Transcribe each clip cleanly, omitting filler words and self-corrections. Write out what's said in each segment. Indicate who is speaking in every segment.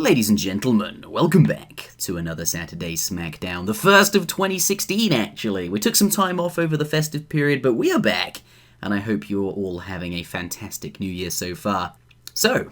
Speaker 1: Ladies and gentlemen, welcome back to another Saturday Smackdown, the first of 2016 actually. We took some time off over the festive period, but we are back, and I hope you're all having a fantastic new year so far. So,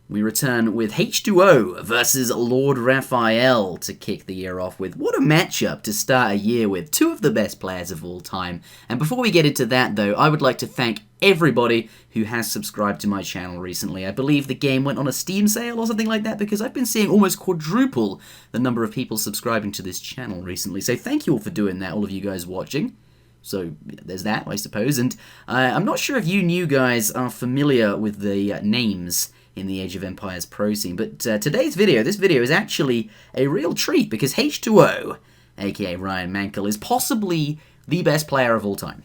Speaker 1: we return with H2O versus LordRaphael to kick the year off with. What a matchup to start a year with, two of the best players of all time. And before we get into that though, I would like to thank everybody who has subscribed to my channel recently. I believe the game went on a Steam sale or something like that because I've been seeing almost quadruple the number of people subscribing to this channel recently. So thank you all for doing that, all of you guys watching. So there's that, I suppose. And I'm not sure if you new guys are familiar with the names in the Age of Empires pro scene, but this video is actually a real treat because H2O, aka Ryan Mankell, is possibly the best player of all time.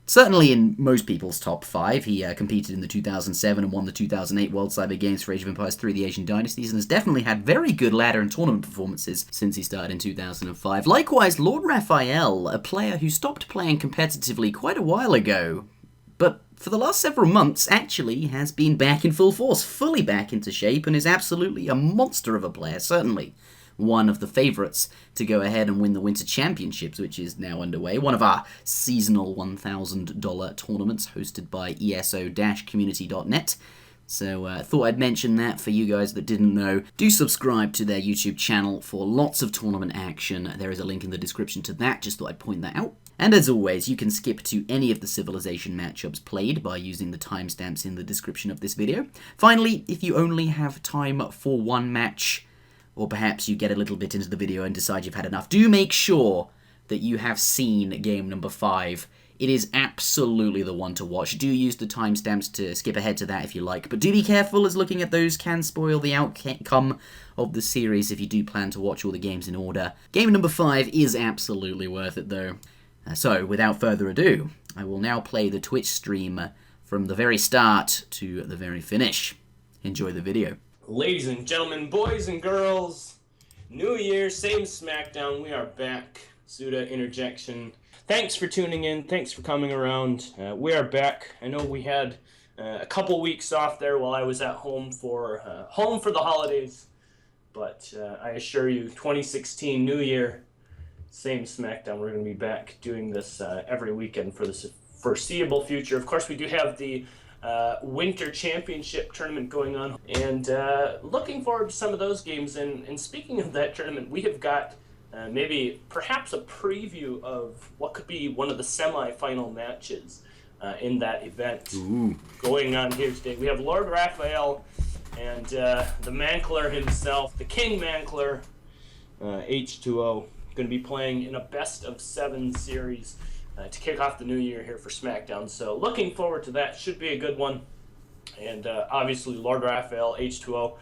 Speaker 1: Certainly in most people's top 5. He competed in the 2007 and won the 2008 World Cyber Games for Age of Empires 3 The Asian Dynasties and has definitely had very good ladder and tournament performances since he started in 2005. Likewise, LordRaphael, a player who stopped playing competitively quite a while ago, but for the last several months actually has been back in full force, fully back into shape, and is absolutely a monster of a player, certainly one of the favourites to go ahead and win the Winter Championships, which is now underway. One of our seasonal $1,000 tournaments hosted by eso-community.net. So I thought I'd mention that for you guys that didn't know. Do subscribe to their YouTube channel for lots of tournament action. There is a link in the description to that, just thought I'd point that out. And as always, you can skip to any of the Civilization matchups played by using the timestamps in the description of this video. Finally, if you only have time for one match, or perhaps you get a little bit into the video and decide you've had enough, do make sure that you have seen game number 5. It is absolutely the one to watch. Do use the timestamps to skip ahead to that if you like, but do be careful as looking at those can spoil the outcome of the series if you do plan to watch all the games in order. Game number 5 is absolutely worth it though. So, without further ado, I will now play the Twitch stream from the very start to the very finish. Enjoy the video.
Speaker 2: Ladies and gentlemen, boys and girls, New Year, same Smackdown, we are back. Zuta, Interjection. Thanks for tuning in, thanks for coming around. We are back. I know we had a couple weeks off there while I was at home for the holidays, but I assure you, 2016 New Year, same Smackdown. We're going to be back doing this every weekend for the foreseeable future. Of course, we do have the Winter Championship tournament going on, and looking forward to some of those games. And speaking of that tournament, we have got perhaps a preview of what could be one of the semi-final matches in that event.
Speaker 1: Ooh. Going
Speaker 2: on here today. We have LordRaphael and the Mankler himself, the King Mankler, H2O. Going to be playing in a best-of-7 series to kick off the new year here for Smackdown. So looking forward to that. Should be a good one. And obviously LordRaphael, H2O,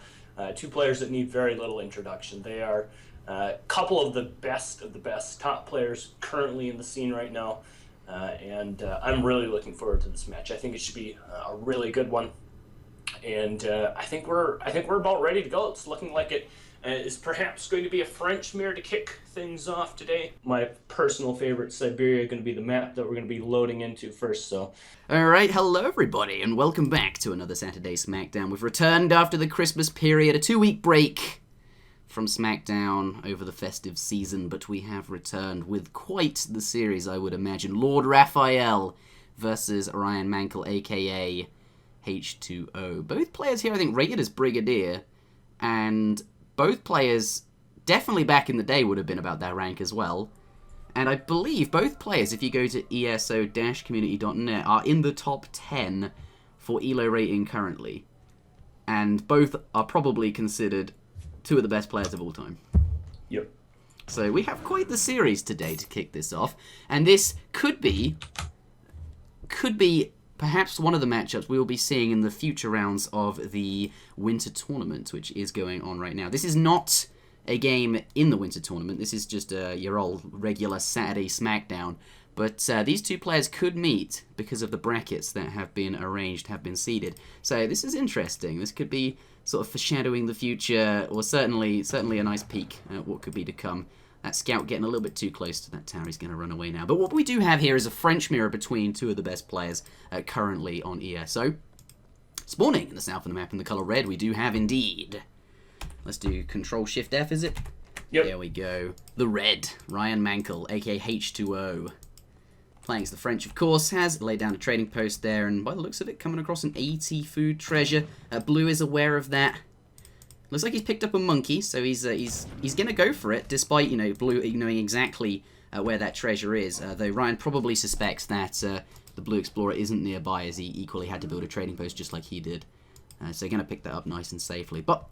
Speaker 2: two players that need very little introduction. They are a couple of the best top players currently in the scene right now. And I'm really looking forward to this match. I think it should be a really good one. And I think we're about ready to go. It's looking like it is perhaps going to be a French mirror to kick things off today. My personal favorite, Siberia, going to be the map that we're going to be loading into first. So,
Speaker 1: alright, hello everybody, and welcome back to another Saturday Smackdown. We've returned after the Christmas period, a 2-week break from Smackdown over the festive season, but we have returned with quite the series, I would imagine. LordRaphael versus Ryan Mankell, aka H2O. Both players here, I think, rated as Brigadier, and both players, definitely back in the day, would have been about that rank as well. And I believe both players, if you go to eso-community.net, are in the top 10 for ELO rating currently. And both are probably considered two of the best players of all time.
Speaker 2: Yep.
Speaker 1: So we have quite the series today to kick this off. And this could be perhaps one of the matchups we will be seeing in the future rounds of the Winter Tournament, which is going on right now. This is not a game in the Winter Tournament. This is just your old regular Saturday Smackdown. But these two players could meet because of the brackets that have been arranged, have been seeded. So this is interesting. This could be sort of foreshadowing the future, or certainly a nice peek at what could be to come. That scout getting a little bit too close to that tower. He's going to run away now. But what we do have here is a French mirror between two of the best players currently on ESO. Spawning in the south of the map in the colour red, we do have indeed Let's do Control-Shift-F, is it?
Speaker 2: Yep.
Speaker 1: There we go. The red, Ryan Mankel, aka H2O. Playing as the French, of course, has laid down a trading post there, and by the looks of it, coming across an 80 food treasure. Blue is aware of that. Looks like he's picked up a monkey, so he's gonna go for it, despite Blue knowing exactly where that treasure is. Though Ryan probably suspects that the Blue Explorer isn't nearby, as he equally had to build a trading post just like he did. So gonna pick that up nice and safely. But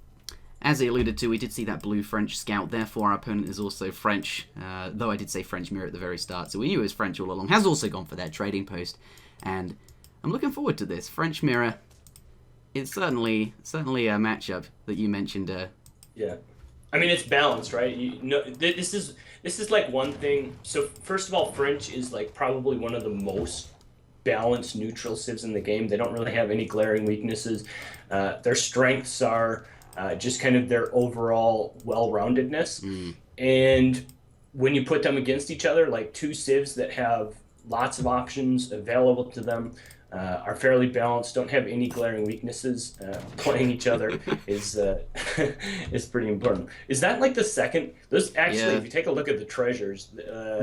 Speaker 1: as he alluded to, we did see that blue French scout, therefore our opponent is also French, though I did say French mirror at the very start, so we knew it was French all along. Has also gone for that trading post, and I'm looking forward to this. French mirror, it's certainly a matchup that you mentioned.
Speaker 2: Yeah, I mean it's balanced, right? This is like one thing. So first of all, French is like probably one of the most balanced neutral civs in the game. They don't really have any glaring weaknesses. Their strengths are just kind of their overall well-roundedness. And when you put them against each other, like two civs that have lots of options available to them, are fairly balanced, don't have any glaring weaknesses, playing each other is pretty important. Is that like the second? Those actually, if you take a look at the treasures,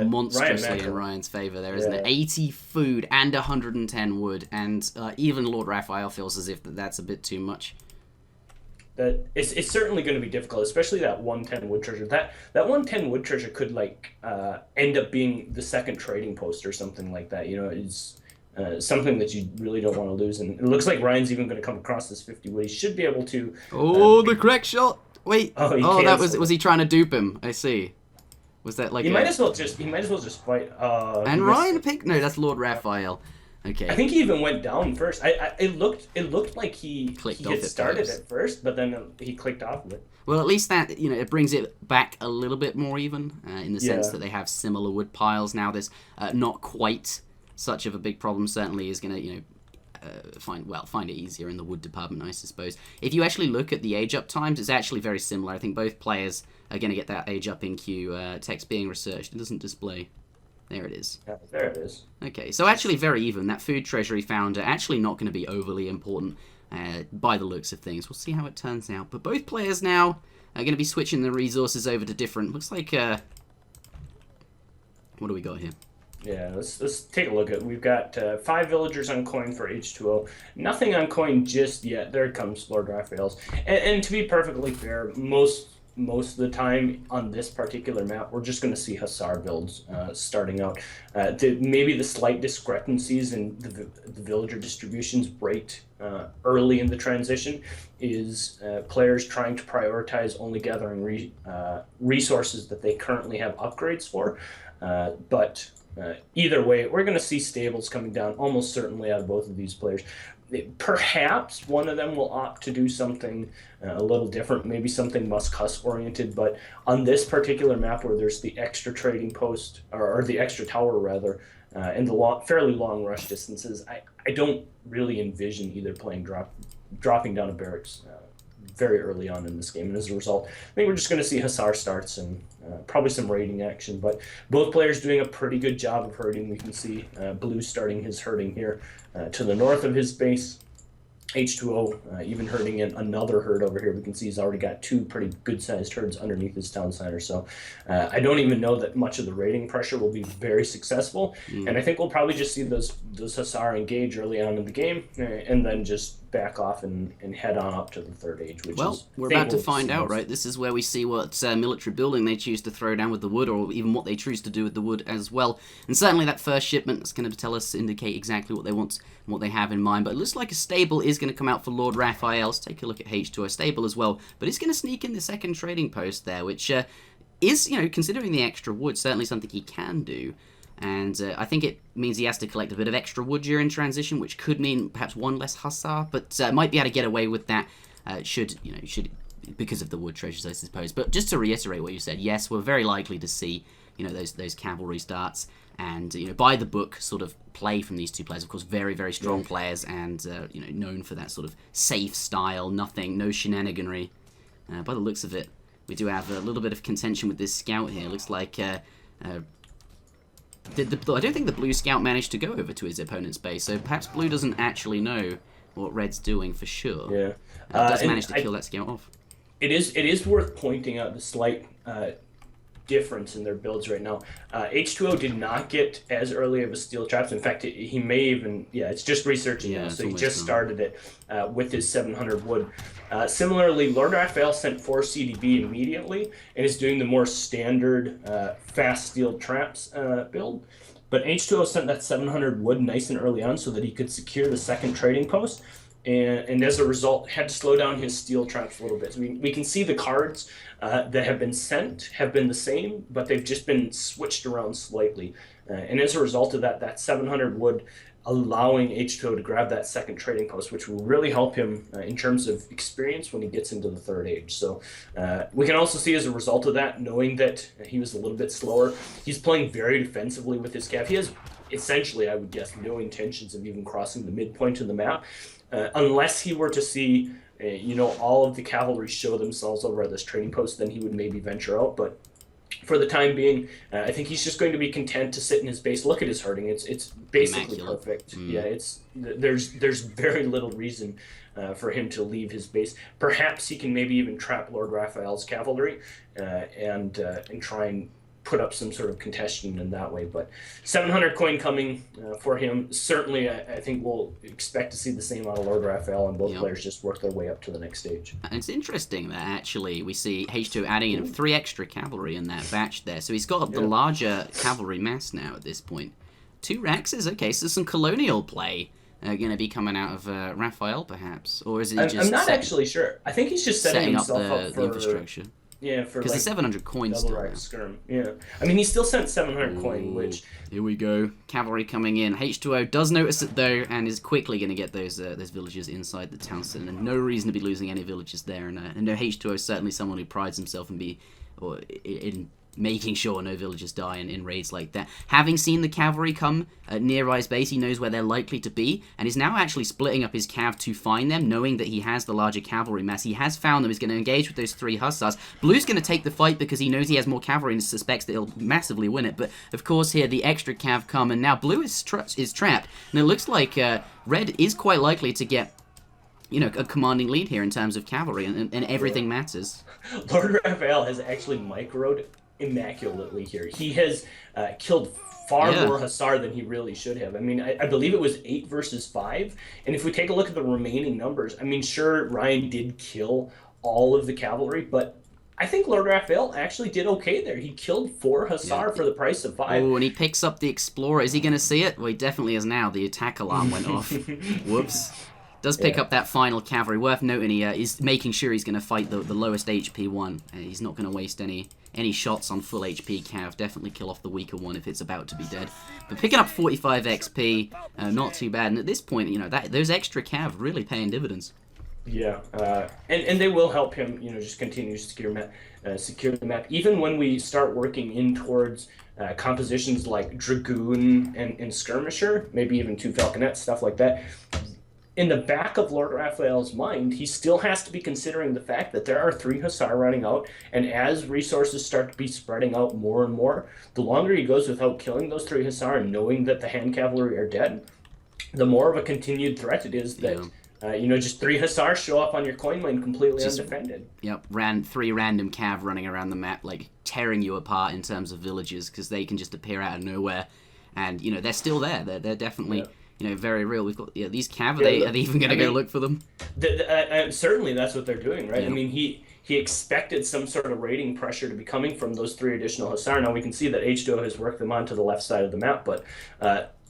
Speaker 1: monstrously in Ryan's favor there, isn't it? 80 food and 110 wood, and even LordRaphael feels as if that's a bit too much.
Speaker 2: That it's certainly going to be difficult, especially that 110 wood treasure. That 110 wood treasure could like end up being the second trading post or something like that. It's something that you really don't want to lose. And it looks like Ryan's even going to come across this 50 wood. He should be able to.
Speaker 1: The correct shot. Wait. That was he trying to dupe him? I see. Was that like? He might as well just
Speaker 2: fight.
Speaker 1: And Ryan picked. No, that's LordRaphael. Okay.
Speaker 2: I think he even went down first. It looked like he had started at first, but then he clicked off of it.
Speaker 1: Well, at least that it brings it back a little bit more even, in the sense that they have similar wood piles now. There's not quite such of a big problem. Certainly is going to find it easier in the wood department, I suppose. If you actually look at the age up times, it's actually very similar. I think both players are going to get that age up in queue. Text being researched. It doesn't display. There it is.
Speaker 2: Yeah, there it is.
Speaker 1: Okay, so actually very even. That food treasury found actually not going to be overly important by the looks of things. We'll see how it turns out. But both players now are going to be switching the resources over to different. Looks like what do we got here?
Speaker 2: Yeah, let's take a look at. We've got 5 villagers on coin for H2O. Nothing on coin just yet. There comes LordRaphael's. And to be perfectly fair, most of the time on this particular map, we're just going to see Hussar builds starting out. Maybe the slight discrepancies in the villager distributions break early in the transition is players trying to prioritize only gathering resources that they currently have upgrades for. But either way, we're going to see stables coming down almost certainly out of both of these players. Perhaps one of them will opt to do something a little different, maybe something Musk-Huss oriented, but on this particular map where there's the extra trading post, or the extra tower rather, and the fairly long rush distances, I don't really envision either playing dropping down a barracks very early on in this game, and as a result, I think we're just going to see Hussar starts and probably some raiding action, but both players doing a pretty good job of herding. We can see Blue starting his herding here to the north of his base. H2O even herding in another herd over here. We can see he's already got 2 pretty good-sized herds underneath his town center, so I don't even know that much of the raiding pressure will be very successful, and I think we'll probably just see those Hussar engage early on in the game, and then just back off and head on up to the third age.
Speaker 1: We're about to find out, right? This is where we see what military building they choose to throw down with the wood, or even what they choose to do with the wood as well. And certainly that first shipment is going to indicate exactly what they want and what they have in mind. But it looks like a stable is going to come out for LordRaphael. Let's take a look at H2O stable as well. But it's going to sneak in the second trading post there, which is, considering the extra wood, certainly something he can do. And I think it means he has to collect a bit of extra wood during transition, which could mean perhaps 1 less Hussar, but might be able to get away with that should because of the wood treasures, I suppose. But just to reiterate what you said, yes, we're very likely to see those cavalry starts and by the book sort of play from these two players. Of course, very very strong players and known for that sort of safe style, no shenaniganry. By the looks of it, we do have a little bit of contention with this scout here. Looks like. I don't think the blue scout managed to go over to his opponent's base, so perhaps blue doesn't actually know what red's doing for sure.
Speaker 2: Yeah.
Speaker 1: Does manage to kill that scout off.
Speaker 2: It is worth pointing out the slight difference in their builds right now. H2O did not get as early of a steel traps. In fact, he may even, it's just researching now, so he just started it with his 700 wood. Similarly, LordRaphael sent 4 CDB immediately and is doing the more standard fast steel traps build. But H2O sent that 700 wood nice and early on so that he could secure the second trading post. And as a result, had to slow down his steel traps a little bit. So we can see the cards that have been sent have been the same, but they've just been switched around slightly. And as a result of that, that 700 wood allowing H2O to grab that second trading post, which will really help him in terms of experience when he gets into the third age. So we can also see as a result of that, knowing that he was a little bit slower, he's playing very defensively with his cav. He has essentially, I would guess, no intentions of even crossing the midpoint of the map. Unless he were to see, all of the cavalry show themselves over at this trading post, then he would maybe venture out. But for the time being, I think he's just going to be content to sit in his base. Look at his herding; it's basically
Speaker 1: immaculate.
Speaker 2: perfect. Yeah, there's very little reason for him to leave his base. Perhaps he can maybe even trap LordRaphael's cavalry and try and put up some sort of contention in that way. But 700 coin coming for him. Certainly, I think we'll expect to see the same out of LordRaphael, and both players just work their way up to the next stage.
Speaker 1: And it's interesting that actually we see H2 adding in 3 extra cavalry in that batch there. So he's got the larger cavalry mass now at this point. 2 Raxes, okay, so some colonial play going to be coming out of Raphael, perhaps? Or is it just...
Speaker 2: I'm not actually sure. I think he's just setting himself up for
Speaker 1: the infrastructure.
Speaker 2: Yeah, for
Speaker 1: because the 700 coins
Speaker 2: still. Skirm. Yeah, I mean he still sent 700 coin, which
Speaker 1: here we go. Cavalry coming in. H2O does notice it though, and is quickly going to get those villages inside the town center. And no reason to be losing any villages there. And no, H2O is certainly someone who prides himself in making sure no villagers die in raids like that. Having seen the cavalry come near his base, he knows where they're likely to be, and is now actually splitting up his cav to find them, knowing that he has the larger cavalry mass. He has found them. He's going to engage with those 3 hussars. Blue's going to take the fight because he knows he has more cavalry and suspects that he'll massively win it. But of course here the extra cav come, and now Blue is trapped. And it looks like Red is quite likely to get a commanding lead here in terms of cavalry, and everything matters.
Speaker 2: LordRaphael has actually microed immaculately here. He has killed far more Hussar than he really should have. I mean, I believe it was 8 versus 5, and if we take a look at the remaining numbers, I mean, sure, Ryan did kill all of the cavalry, but I think LordRaphael actually did okay there. He killed 4 Hussar for the price of 5.
Speaker 1: Oh, and he picks up the Explorer. Is he going to see it? Well, he definitely is now. The attack alarm went off. Whoops. Does pick up that final cavalry. Worth noting, he is making sure he's going to fight the lowest HP one. He's not going to waste any shots on full HP cav. Definitely kill off the weaker one if it's about to be dead. But picking up 45 XP, not too bad. And at this point, those extra cav really paying dividends.
Speaker 2: Yeah, and they will help him, just continue to secure the map. Even when we start working in towards compositions like Dragoon and Skirmisher, maybe even 2 Falconets, stuff like that. In the back of LordRaphael's mind, he still has to be considering the fact that there are 3 Hussar running out, and as resources start to be spreading out more and more, the longer he goes without killing those 3 Hussar and knowing that the hand cavalry are dead, the more of a continued threat it is that, just 3 Hussar show up on your coin mine completely undefended.
Speaker 1: Yep, 3 random cav running around the map, tearing you apart in terms of villages, because they can just appear out of nowhere, and, they're still there. They're definitely... very real. We've got these cav. Are they even going to go look for them?
Speaker 2: Certainly, that's what they're doing, right?
Speaker 1: Yeah.
Speaker 2: I mean, he expected some sort of raiding pressure to be coming from those 3 additional Hussar. Now we can see that H2O has worked them onto the left side of the map, but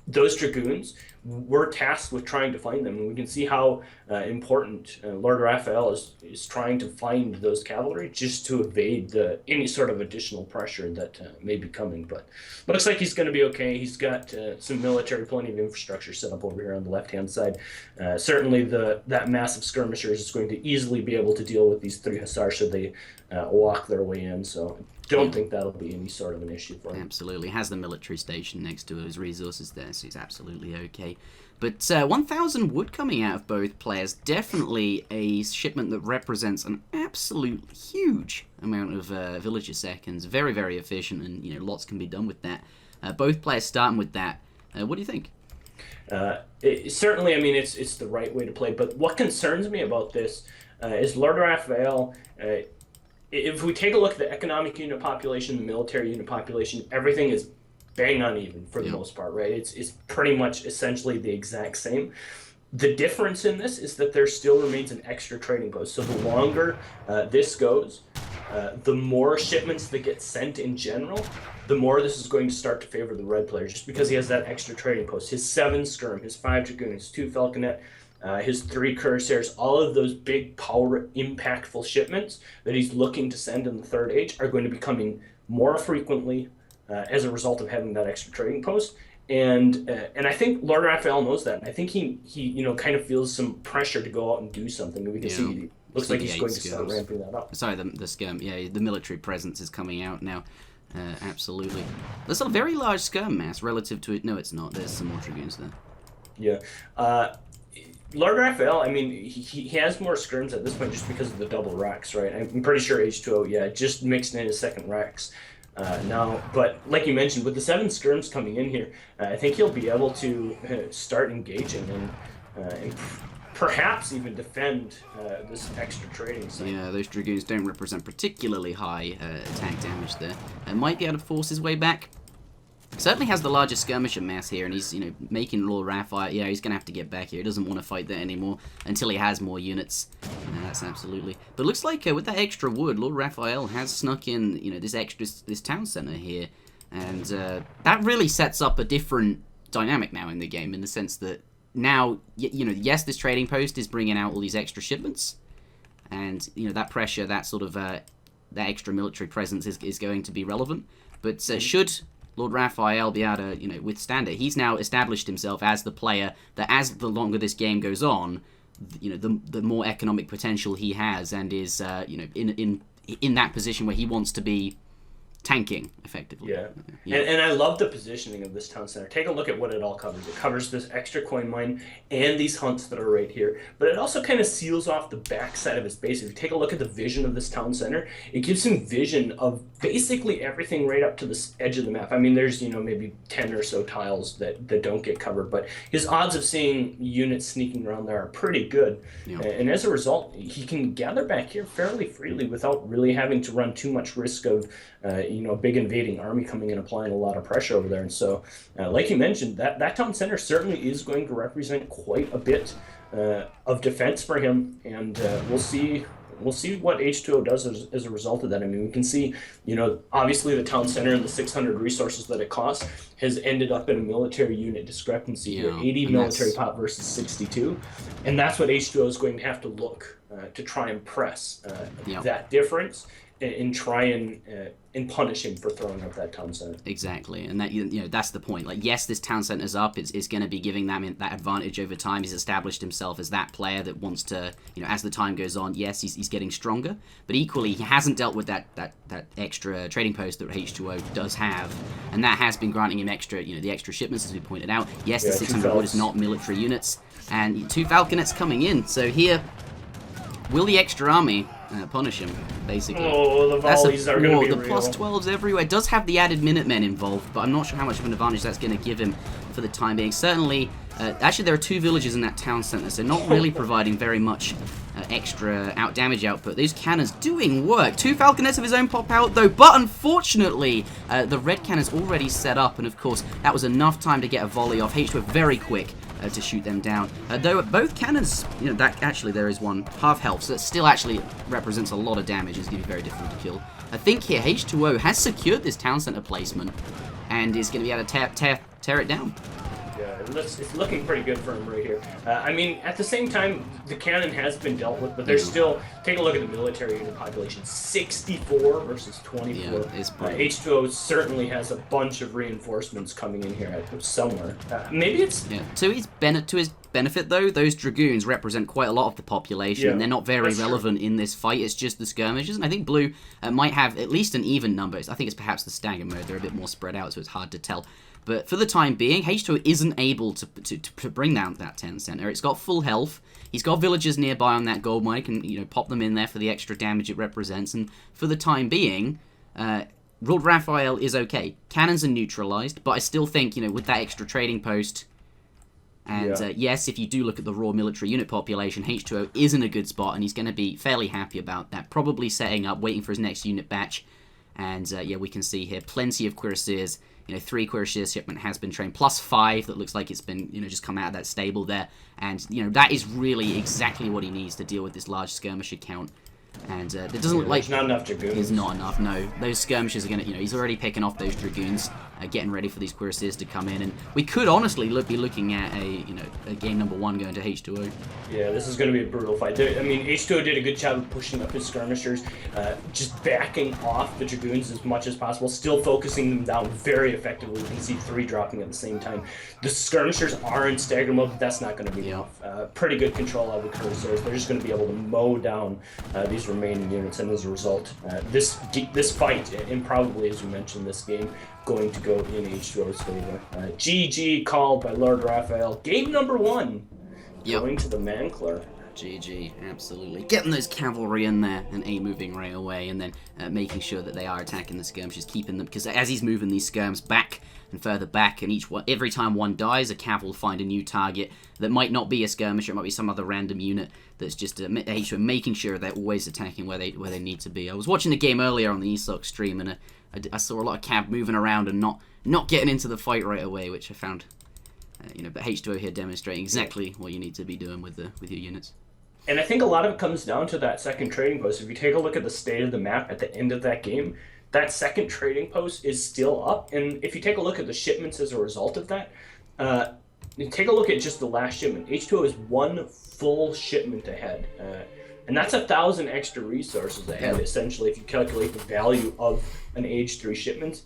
Speaker 2: those Dragoons were tasked with trying to find them, and we can see how important LordRaphael is trying to find those cavalry just to evade any sort of additional pressure that may be coming. But looks like he's going to be okay. He's got some military, plenty of infrastructure set up over here on the left-hand side. Certainly that massive skirmishers is going to easily be able to deal with these 3 Hussar should they walk their way in, so don't think that'll be any sort of an issue for him.
Speaker 1: Absolutely. Has the military station next to his resources there, so he's absolutely okay. But 1,000 wood coming out of both players. Definitely a shipment that represents an absolute huge amount of villager seconds. Very, very efficient, and lots can be done with that. Both players starting with that. What do you think?
Speaker 2: Certainly, I mean, it's the right way to play. But what concerns me about this is LordRaphael if we take a look at the economic unit population, the military unit population, everything is bang on even for the most part, right? It's pretty much essentially the exact same. The difference in this is that there still remains an extra trading post. So the longer this goes, the more shipments that get sent in general, the more this is going to start to favor the red player, just because he has that extra trading post. His 7 skirm, his 5 dragoon, his 2 falconet, his 3 cuirassiers, all of those big power impactful shipments that he's looking to send in the third age are going to be coming more frequently as a result of having that extra trading post. And I think LordRaphael knows that. And I think he kind of feels some pressure to go out and do something. We can see he looks like he's going to start ramping that up.
Speaker 1: Sorry, the skirm. Yeah, the military presence is coming out now. Absolutely. There's a very large skirm mass relative to it. No, it's not. There's some more dragoons there.
Speaker 2: Yeah. LordRaphael, I mean, he has more skirms at this point just because of the double racks, right? I'm pretty sure H2O, just mixed in his second racks. Now, but like you mentioned, with the 7 skirms coming in here, I think he'll be able to start engaging and perhaps even defend this extra trading site.
Speaker 1: Yeah, those dragoons don't represent particularly high attack damage there. Might be able to force his way back. Certainly has the largest skirmisher mass here, and he's making LordRaphael. Yeah, he's gonna have to get back here. He doesn't want to fight there anymore until he has more units. That's absolutely. But looks like with that extra wood, LordRaphael has snuck in this town center here, and that really sets up a different dynamic now in the game, in the sense that now yes, this trading post is bringing out all these extra shipments, and that pressure, that sort of that extra military presence is going to be relevant. But should LordRaphael be able to, withstand it? He's now established himself as the player that, as the longer this game goes on, the more economic potential he has, and is, in that position where he wants to be tanking, effectively.
Speaker 2: Yeah. And I love the positioning of this town center. Take a look at what it all covers. It covers this extra coin mine and these hunts that are right here, but it also kind of seals off the backside of his base. If you take a look at the vision of this town center, it gives him vision of basically everything right up to the edge of the map. I mean, there's maybe 10 or so tiles that don't get covered, but his odds of seeing units sneaking around there are pretty good. And as a result, he can gather back here fairly freely without really having to run too much risk of a big invading army coming and applying a lot of pressure over there. And so, like you mentioned, that town center certainly is going to represent quite a bit of defense for him, and we'll see what H2O does as a result of that. I mean, we can see, obviously the town center and the 600 resources that it costs has ended up in a military unit discrepancy here, 80 military pop versus 62, and that's what H2O is going to have to look to try and press that difference and try and punish him for throwing up that town center.
Speaker 1: Exactly, and that that's the point. Like, yes, this town center's up. It's going to be giving that advantage over time. He's established himself as that player that wants to, as the time goes on. Yes, he's getting stronger, but equally he hasn't dealt with that extra trading post that H2O does have, and that has been granting him the extra shipments, as we pointed out. Yes, the 600 wood is not military units, and 2 falconets coming in. So here, will the extra army punish him, basically?
Speaker 2: Oh, the volleys are going to be
Speaker 1: the plus 12s everywhere. It does have the added Minutemen involved, but I'm not sure how much of an advantage that's going to give him for the time being. Certainly, actually there are 2 villages in that town center, so not really providing very much extra damage output. These cannons doing work. 2 falconets of his own pop out, though, but unfortunately, the red cannon's already set up, and of course, that was enough time to get a volley off. H2O very quick to shoot them down. Though both cannons, that actually there is one half health, so that still actually represents a lot of damage. It's going to be very difficult to kill. I think here H2O has secured this town center placement and is going to be able to tear it down.
Speaker 2: Yeah, it's looking pretty good for him right here. I mean, at the same time, the cannon has been dealt with, but there's still, take a look at the military unit population, 64 versus 24.
Speaker 1: Yeah, it's
Speaker 2: H2O certainly has a bunch of reinforcements coming in here somewhere. Maybe it's...
Speaker 1: Yeah. To his benefit, though, those dragoons represent quite a lot of the population, and they're not very relevant in this fight. It's just the skirmishers, and I think blue might have at least an even number. I think it's perhaps the stagger mode. They're a bit more spread out, so it's hard to tell. But for the time being, H2O isn't able to bring down that 10 center. It's got full health. He's got villagers nearby on that gold mine. He can pop them in there for the extra damage it represents. And for the time being, LordRaphael is okay. Cannons are neutralized, but I still think with that extra trading post, And yes, if you do look at the raw military unit population, H2O is in a good spot, and he's going to be fairly happy about that. Probably setting up, waiting for his next unit batch. And yeah, we can see here plenty of cuirassiers. 3 cuirassier shipment has been trained, plus 5 that looks like it's been, just come out of that stable there. And, that is really exactly what he needs to deal with this large skirmisher count. And it doesn't look like...
Speaker 2: There's not enough dragoons.
Speaker 1: There's not enough, no. Those skirmishers are going to, he's already picking off those dragoons, getting ready for these cuirassiers to come in. And we could honestly be looking at a game number 1 going to H2O.
Speaker 2: Yeah, this is going to be a brutal fight. I mean, H2O did a good job of pushing up his skirmishers, just backing off the dragoons as much as possible, still focusing them down very effectively. You can see 3 dropping at the same time. The skirmishers are in stagger mode, but that's not going to be enough. Pretty good control of the cuirassiers. They're just going to be able to mow down these remaining units, and as a result, this fight, and probably, as you mentioned, this game, going to go in H2O's favor. GG called by LordRaphael. Game number 1 going to the Mankler.
Speaker 1: GG, absolutely. Getting those cavalry in there and moving right away, and then making sure that they are attacking the skirmishers, keeping them, because as he's moving these skirms back and further back, and every time one dies, a cav will find a new target that might not be a skirmisher, it might be some other random unit that's just making sure they're always attacking where they need to be. I was watching the game earlier on the ESOC stream, and I saw a lot of cav moving around and not getting into the fight right away, which I found, but H2O here demonstrating exactly what you need to be doing with your units.
Speaker 2: And I think a lot of it comes down to that second trading post. If you take a look at the state of the map at the end of that game, that second trading post is still up. And if you take a look at the shipments as a result of that, take a look at just the last shipment. H2O is 1 full shipment ahead. And that's 1,000 extra resources ahead, essentially, if you calculate the value of an Age 3 shipment.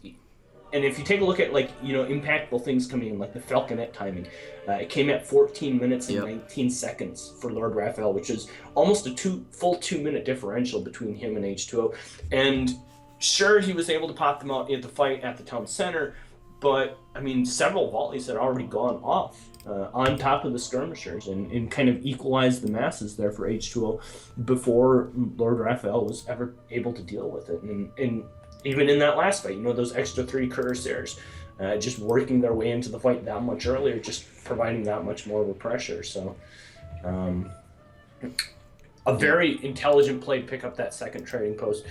Speaker 2: And if you take a look at, impactful things coming in, like the Falconet timing, it came at 14 minutes and 19 seconds for LordRaphael, which is almost a full 2-minute differential between him and H2O. And sure, he was able to pop them out at the fight at the town center, but, I mean, several volleys had already gone off on top of the skirmishers and kind of equalized the masses there for H2O before LordRaphael was ever able to deal with it. And even in that last fight, those extra 3 cuirassiers just working their way into the fight that much earlier, just providing that much more of a pressure. So a very intelligent play to pick up that second trading post.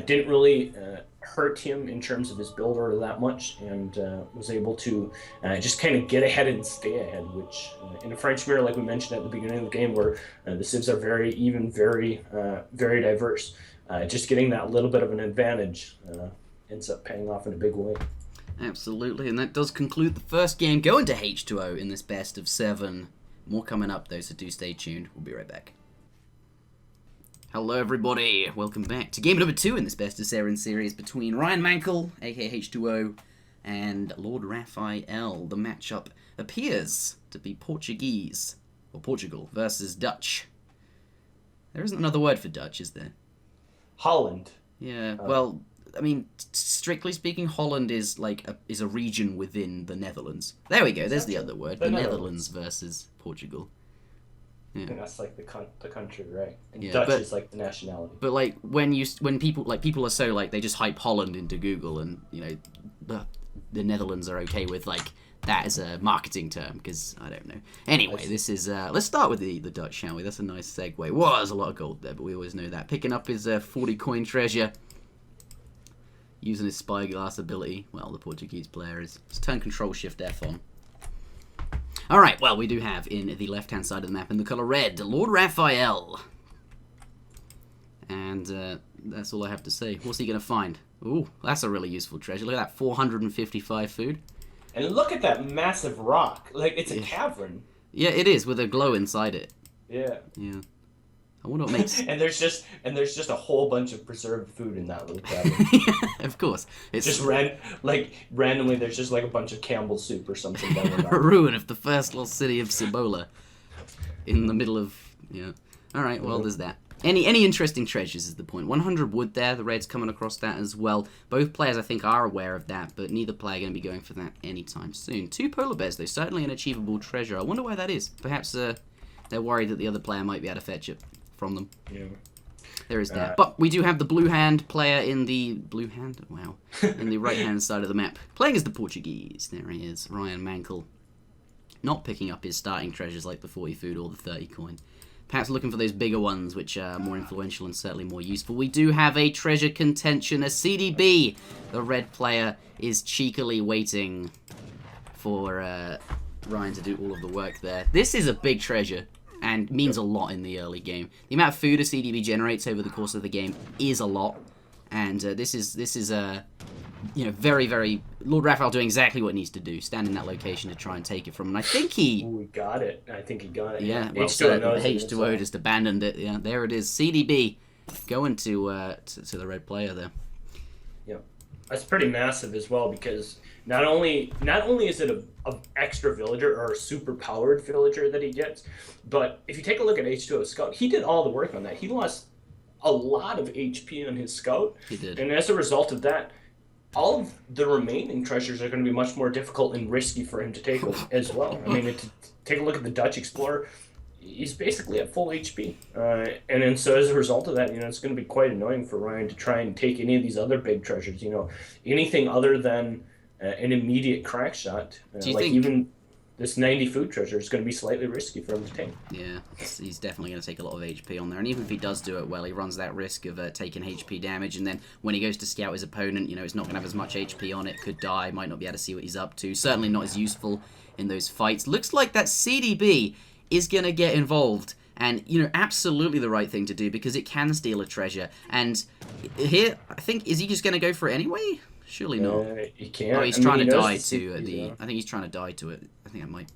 Speaker 2: Didn't really hurt him in terms of his build order that much, and was able to just kind of get ahead and stay ahead, which in a French mirror, like we mentioned at the beginning of the game, where the civs are very even, very diverse. Just getting that little bit of an advantage ends up paying off in a big way.
Speaker 1: Absolutely, and that does conclude the first game going to H2O in this best of 7. More coming up though, so do stay tuned. We'll be right back. Hello everybody, welcome back to game number 2 in this best of 7 series between Ryan Mankel, aka H2O, and LordRaphael. The matchup appears to be Portuguese, or Portugal, versus Dutch. There isn't another word for Dutch, is there?
Speaker 2: Holland.
Speaker 1: Yeah, well, I mean, strictly speaking, Holland is is a region within the Netherlands. There we go, there's the other word. The Netherlands versus Portugal. Yeah.
Speaker 2: I think that's like the country, right? And Dutch is like the nationality. But
Speaker 1: when people are so they just hype Holland into Google, and the Netherlands are okay with that as a marketing term, because I don't know. Anyway, this is let's start with the Dutch, shall we? That's a nice segue. Well, there's a lot of gold there, but we always know that. Picking up his 40 coin treasure, using his spyglass ability. Well, the Portuguese player is turn Control Shift F on. All right, well, we do have in the left-hand side of the map in the color red, LordRaphael. And that's all I have to say. What's he going to find? Ooh, that's a really useful treasure. Look at that, 455 food.
Speaker 2: And look at that massive rock. It's a cavern.
Speaker 1: Yeah, it is, with a glow inside it.
Speaker 2: Yeah.
Speaker 1: Yeah. I wonder what makes...
Speaker 2: and there's just a whole bunch of preserved food in that little cavern.
Speaker 1: Of course. It's
Speaker 2: just randomly there's just a bunch of Campbell's soup or something down there.
Speaker 1: A ruin of the first lost city of Cibola. In the middle of... Yeah. Alright, well, there's that. Any interesting treasures is the point. 100 wood there, the red's coming across that as well. Both players, I think, are aware of that, but neither player going to be going for that anytime soon. 2 polar bears, though, certainly an achievable treasure. I wonder why that is. Perhaps they're worried that the other player might be able to fetch it from them.
Speaker 2: Yeah.
Speaker 1: There is that. But we do have the blue hand player in the... Blue hand? Wow. In the right-hand side of the map. Playing as the Portuguese. There he is, Ryan Mankel. not picking up his starting treasures like the 40 food or the 30 coin. Perhaps looking for those bigger ones, which are more influential and certainly more useful. We do have a treasure contention, a CDB. The red player is cheekily waiting for Ryan to do all of the work there. This is a big treasure and means a lot in the early game. The amount of food a CDB generates over the course of the game is a lot, and this is very, very LordRaphael doing exactly what he needs to do, stand in that location to try and take it from him. And I think he...
Speaker 2: Ooh, he got it. I think he got it.
Speaker 1: Yeah, well, H2O just abandoned it. Yeah, there it is. CDB going to the red player there.
Speaker 2: Yeah, that's pretty massive as well, because not only is it a extra villager or a super powered villager that he gets, but if you take a look at H2O Scout, he did all the work on that. He lost a lot of HP on his Scout.
Speaker 1: He did.
Speaker 2: And as a result of that, all of the remaining treasures are going to be much more difficult and risky for him to take as well. I mean, take a look at the Dutch Explorer. He's basically at full HP. And then so as a result of that, it's going to be quite annoying for Ryan to try and take any of these other big treasures. Anything other than an immediate crack shot.
Speaker 1: Do you think
Speaker 2: even this 90 food treasure is going to be slightly risky for him to take?
Speaker 1: Yeah, he's definitely going to take a lot of HP on there. And even if he does do it well, he runs that risk of taking HP damage. And then when he goes to scout his opponent, it's not going to have as much HP on it. Could die, might not be able to see what he's up to. Certainly not as useful in those fights. Looks like that CDB is going to get involved. And, absolutely the right thing to do, because it can steal a treasure. And here, I think, is he just going to go for it anyway? Surely not.
Speaker 2: He can't.
Speaker 1: Oh, he's trying to die to I think he's trying to die to it. I think I might...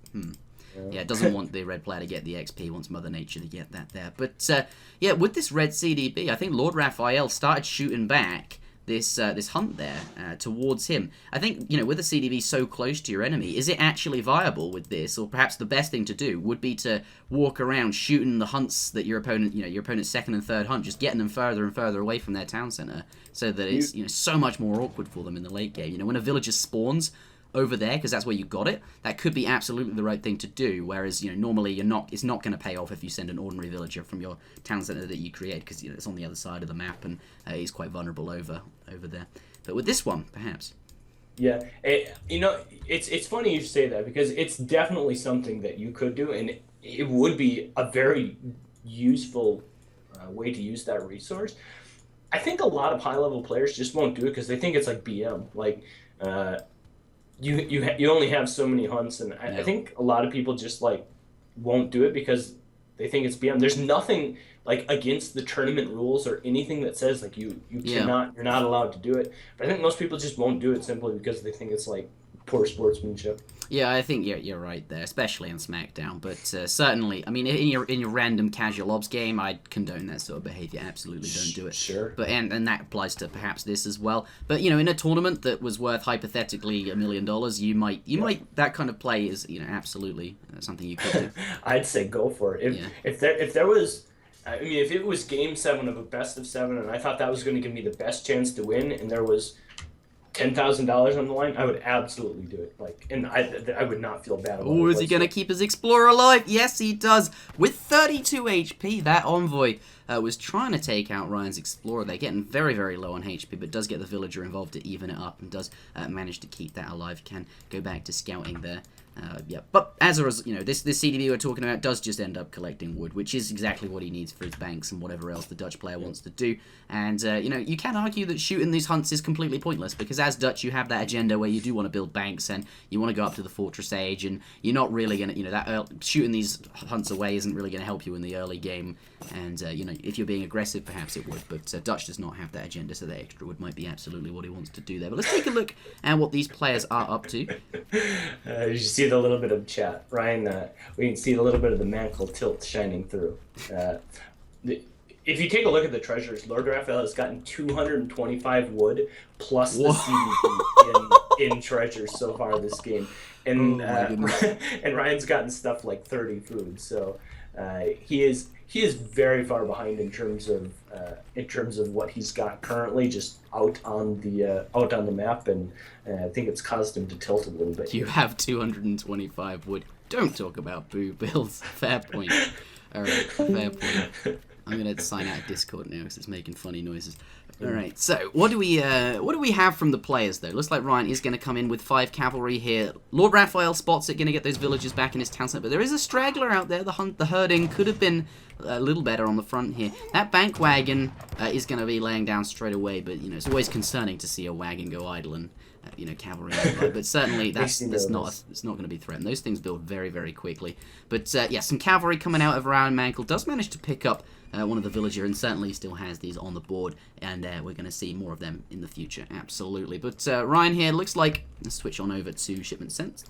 Speaker 1: Yeah, it doesn't want the red player to get the XP, wants Mother Nature to get that there. But, yeah, with this red CDB, I think LordRaphael started shooting back this hunt there towards him. I think, with a CDB so close to your enemy, is it actually viable with this? Or perhaps the best thing to do would be to walk around shooting the hunts that your opponent, your opponent's second and third hunt, just getting them further and further away from their town center, so that it's so much more awkward for them in the late game. When a villager spawns over there, because that's where you got it, that could be absolutely the right thing to do. Whereas normally it's not going to pay off if you send an ordinary villager from your town center that you create, because it's on the other side of the map and he's quite vulnerable over there. But with this one, perhaps.
Speaker 2: Yeah, it's funny you say that, because it's definitely something that you could do, and it would be a very useful way to use that resource. I think a lot of high-level players just won't do it because they think it's like BM. Like, you only have so many hunts, and I think a lot of people just won't do it because they think it's BM. There's nothing against the tournament rules or anything that says you cannot, you're not allowed to do it. But I think most people just won't do it simply because they think it's poor sportsmanship.
Speaker 1: Yeah, I think you're right there, especially on Smackdown. But certainly, I mean, in your random casual ops game, I'd condone that sort of behavior. Absolutely, don't do it.
Speaker 2: Sure.
Speaker 1: But and that applies to perhaps this as well. But in a tournament that was worth hypothetically $1 million, you might that kind of play is absolutely something you could do.
Speaker 2: I'd say go for it. If there was. I mean, if it was Game 7 of a best of 7, and I thought that was going to give me the best chance to win, and there was $10,000 on the line, I would absolutely do it. And I would not feel bad about it.
Speaker 1: Oh, is he going to keep his Explorer alive? Yes, he does. With 32 HP, that Envoy was trying to take out Ryan's Explorer. They're getting very, very low on HP, but does get the Villager involved to even it up, and does manage to keep that alive. Can go back to scouting there. Yeah, but as a result, this CDB we're talking about does just end up collecting wood, which is exactly what he needs for his banks and whatever else the Dutch player wants to do. And you can argue that shooting these hunts is completely pointless, because as Dutch you have that agenda where you do want to build banks and you want to go up to the Fortress Age, and you're not really going to, shooting these hunts away isn't really going to help you in the early game. And if you're being aggressive, perhaps it would, but Dutch does not have that agenda, so the extra wood might be absolutely what he wants to do there. But let's take a look at what these players are up to.
Speaker 2: You see the little bit of chat, Ryan. We can see a little bit of the mantle tilt shining through. If you take a look at the treasures, LordRaphael has gotten 225 wood plus the CDB in treasures so far this game, and and Ryan's gotten stuff like 30 food. So he is very far behind in terms of what he's got currently, just out on the map, and I think it's caused him to tilt a little bit.
Speaker 1: You have 225 wood. Don't talk about boo bills. Fair point. All right, fair point. I'm gonna sign out of Discord now because it's making funny noises. All right. So what do we have from the players though? Looks like Ryan is going to come in with 5 cavalry here. LordRaphael spots it, going to get those villagers back in his town center. But there is a straggler out there. The herding could have been a little better on the front here. That bank wagon is going to be laying down straight away. But it's always concerning to see a wagon go idle and cavalry. But certainly it's not going to be threatened. Those things build very, very quickly. But yeah, some cavalry coming out of Ryan Mankel does manage to pick up one of the villager, and certainly still has these on the board, and we're going to see more of them in the future, absolutely. But Ryan here looks like, let's switch on over to shipment sent.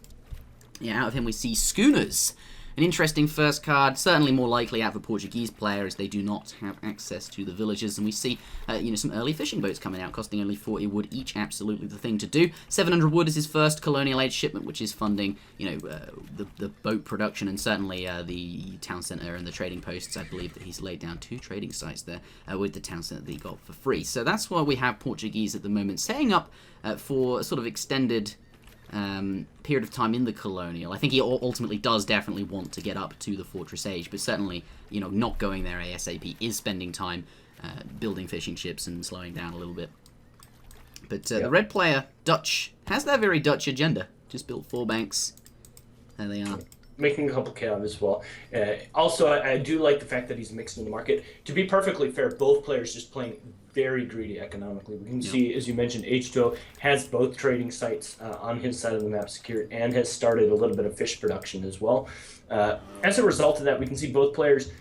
Speaker 1: Yeah, out of him we see schooners. An interesting first card, certainly more likely out of a Portuguese player as they do not have access to the villagers, and we see some early fishing boats coming out, costing only 40 wood each, absolutely the thing to do. 700 wood is his first colonial age shipment, which is funding the boat production and certainly the town centre and the trading posts. I believe that he's laid down 2 trading sites there with the town centre that he got for free. So that's why we have Portuguese at the moment setting up for a sort of extended period of time in the colonial. I think he ultimately does definitely want to get up to the fortress age, but certainly, not going there ASAP is spending time building fishing ships and slowing down a little bit. But the red player, Dutch, has that very Dutch agenda. Just built 4 banks. There they are.
Speaker 2: Making a couple cav as well. Also, I do like the fact that he's mixed in the market. To be perfectly fair, both players just playing very greedy economically. We can see, as you mentioned, H2O has both trading sites on his side of the map secured and has started a little bit of fish production as well. As a result of that, we can see both players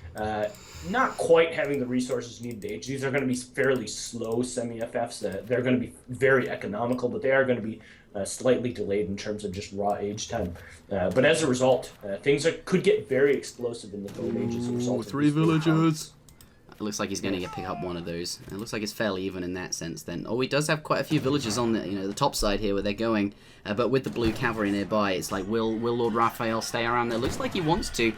Speaker 2: not quite having the resources needed to age. These are going to be fairly slow semi-FFs. They're going to be very economical, but they are going to be slightly delayed in terms of just raw age time. But as a result, things could get very explosive in the third age as a result.
Speaker 1: 3 villagers. It looks like he's going to pick up one of those. It looks like it's fairly even in that sense then. Oh, he does have quite a few villagers on the top side here where they're going. But with the blue cavalry nearby, it's like, will LordRaphael stay around there? Looks like he wants to.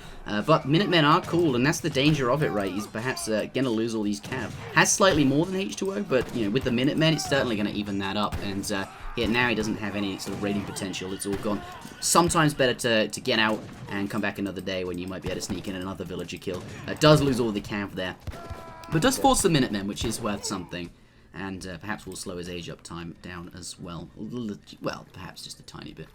Speaker 1: But Minutemen are cool, and that's the danger of it, right? He's perhaps going to lose all these cav. Has slightly more than H2O, but with the Minutemen, it's certainly going to even that up. And yeah, now he doesn't have any sort of raiding potential. It's all gone. Sometimes better to get out and come back another day when you might be able to sneak in another villager kill. Does lose all the cav there. But does force the Minutemen, which is worth something. And perhaps will slow his age up time down as well. Well, perhaps just a tiny bit.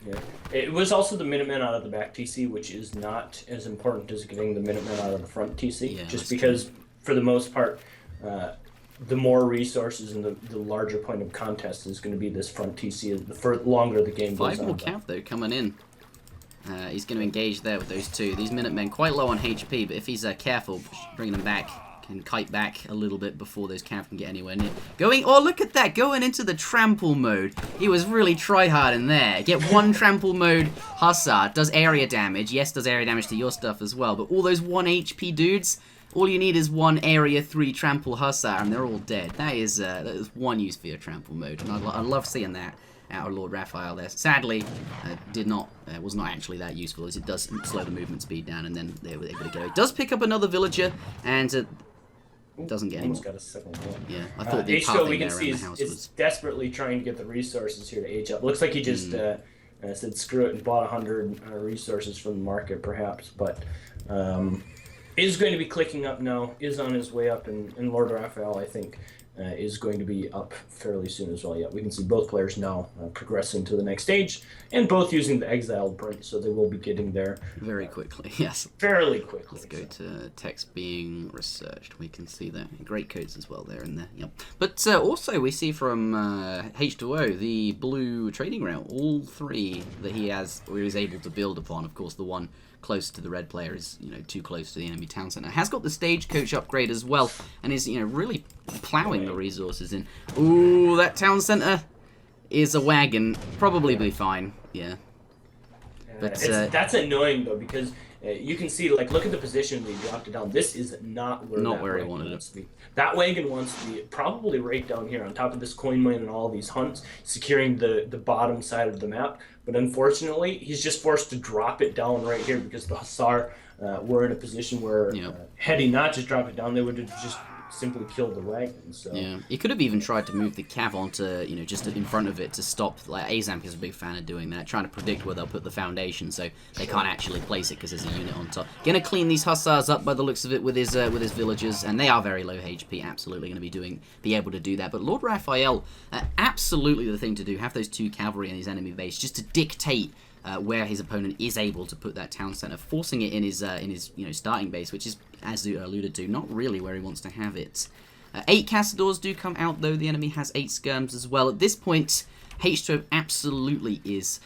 Speaker 2: Yeah. It was also the Minutemen out of the back TC, which is not as important as getting the Minutemen out of the front TC. Yeah, just because, for the most part, the more resources and the larger point of contest is going to be this front TC, the longer the game goes on.
Speaker 1: 5 more cav, though, coming in. He's going to engage there with those 2. These Minutemen quite low on HP, but if he's careful, bringing them back, can kite back a little bit before those cav can get anywhere near. Oh, look at that, going into the trample mode. He was really try-hard in there. Get 1 trample mode hussar, does area damage. Yes, does area damage to your stuff as well, but all those 1 HP dudes, all you need is 1 area 3 trample hussar, and they're all dead. That is 1 use for your trample mode, and I love seeing that out of Lord there. Sadly, was not actually that useful, as it does slow the movement speed down, and then they were able to go. It does pick up another villager, and doesn't get any more.
Speaker 2: Got a second one.
Speaker 1: Yeah, I thought the
Speaker 2: H2O we can
Speaker 1: there
Speaker 2: see
Speaker 1: in the house
Speaker 2: is desperately trying to get the resources here to age up. Looks like he just said screw it and bought 100 resources from the market, perhaps, but is going to be clicking up now, is on his way up, and LordRaphael, I think, is going to be up fairly soon as well. Yeah, we can see both players now progressing to the next stage, and both using the exiled print, so they will be getting there
Speaker 1: very quickly. Yes,
Speaker 2: fairly quickly.
Speaker 1: Let's go to text being researched. We can see that great codes as well there in there. Yep. But also we see from H2O the blue trading route. All 3 that he was able to build upon. Of course, the one close to the red player is too close to the enemy town center. Has got the stagecoach upgrade as well, and is really plowing the resources in. Ooh, that town center is a wagon. Probably be fine. Yeah. But
Speaker 2: that's annoying though, because you can see, like, look at the position they dropped it down. This is not where he wanted it to be. That wagon wants to be probably right down here on top of this coin mine and all these hunts, securing the bottom side of the map. But unfortunately, he's just forced to drop it down right here because the Hussar were in a position where had he not just dropped it down, they would have just simply killed the wagon. So
Speaker 1: yeah, he could have even tried to move the cav onto, you know, just in front of it to stop. Like Azamp is a big fan of doing that, trying to predict where they'll put the foundation, so they can't actually place it because there's a unit on top. Gonna clean these hussars up by the looks of it with his villagers, and they are very low HP. Absolutely going to be able to do that. But LordRaphael, absolutely the thing to do. Have those 2 cavalry in his enemy base just to dictate where his opponent is able to put that town center, forcing it in his you know, starting base, which is, as Zuta alluded to, not really where he wants to have it. 8 Castadors do come out, though. The enemy has 8 skirms as well. At this point, H2O absolutely is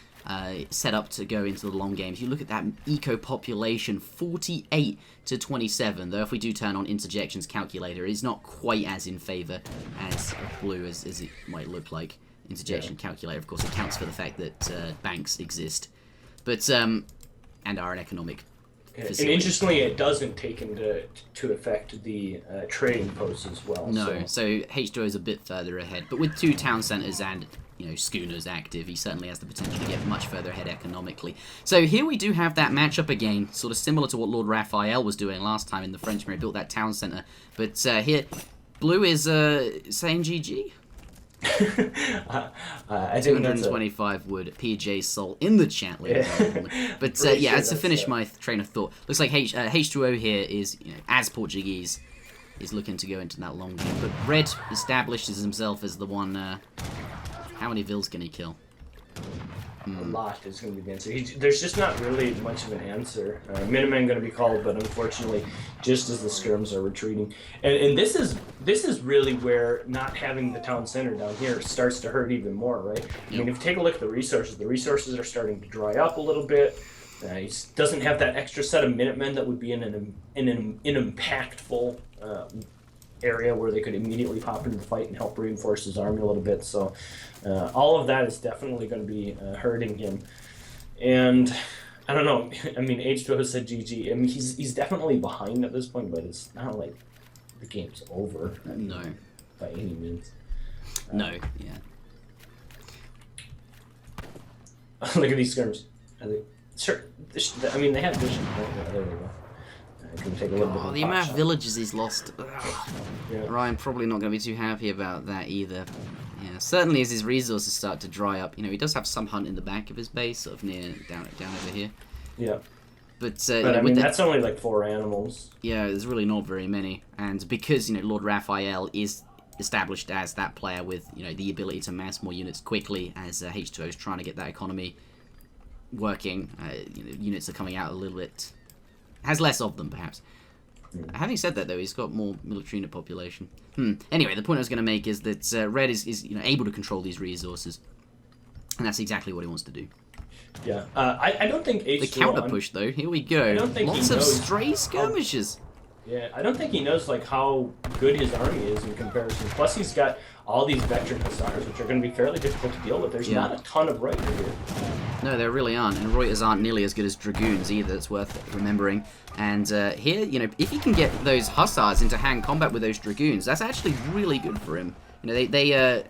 Speaker 1: set up to go into the long game. If you look at that eco population, 48 to 27, though if we do turn on Interjection's calculator, it is not quite as in favor as blue as it might look like. Interjection calculator, of course, accounts for the fact that banks exist, but and are an economic facility.
Speaker 2: And interestingly, it doesn't take into effect the trading posts as well.
Speaker 1: No, so H2O is a bit further ahead, but with 2 town centers and, you know, schooners active, he certainly has the potential to get much further ahead economically. So here we do have that matchup again, sort of similar to what LordRaphael was doing last time in the French where he built that town center, but here blue is saying GG.
Speaker 2: I think
Speaker 1: 225 wood. PJ Soul in the chat later. Yeah. But yeah, to finish my train of thought, looks like H2O here is, you know, as Portuguese, is looking to go into that long game. But Red establishes himself as the one. How many vills can he kill?
Speaker 2: A lot is going to be the answer. There's just not really much of an answer. Minutemen going to be called, but unfortunately, just as the skirms are retreating, and this is really where not having the town center down here starts to hurt even more, right?
Speaker 1: Yep.
Speaker 2: I mean, if you take a look at the resources are starting to dry up a little bit. He doesn't have that extra set of Minutemen that would be in an impactful area where they could immediately pop into the fight and help reinforce his army a little bit. So all of that is definitely going to be hurting him. And I don't know. I mean, H2O said GG. I mean, he's definitely behind at this point, but it's not like the game's over.
Speaker 1: No.
Speaker 2: By any means.
Speaker 1: No, yeah.
Speaker 2: Look at these skirms. Sure. I mean, they have vision. Oh, there we go. Can take a little bit of
Speaker 1: the amount of villages he's lost.
Speaker 2: Yeah.
Speaker 1: Ryan probably not going to be too happy about that either. Yeah, certainly as his resources start to dry up. You know, he does have some hunt in the back of his base, sort of near down over here.
Speaker 2: Yeah.
Speaker 1: But
Speaker 2: you know, I mean, that's only like 4 animals.
Speaker 1: Yeah, there's really not very many. And because, you know, LordRaphael is established as that player with, you know, the ability to mass more units quickly, as H2O is trying to get that economy working. You know, units are coming out a little bit. Has less of them, perhaps. Having said that, though, he's got more military unit population. Anyway, the point I was going to make is that Red is you know, able to control these resources, and that's exactly what he wants to do.
Speaker 2: Yeah, I don't think H2O...
Speaker 1: The counter push, though. Here we go.
Speaker 2: I don't think
Speaker 1: Lots of stray skirmishes.
Speaker 2: Yeah, I don't think he knows like how good his army is in comparison. Plus, he's got all these veteran hussars, which are going to be fairly difficult to deal with. There's not a ton of Reuter here.
Speaker 1: No, there really aren't, and Reuters aren't nearly as good as dragoons either. It's worth remembering. And here, you know, if he can get those hussars into hand combat with those dragoons, that's actually really good for him. You know,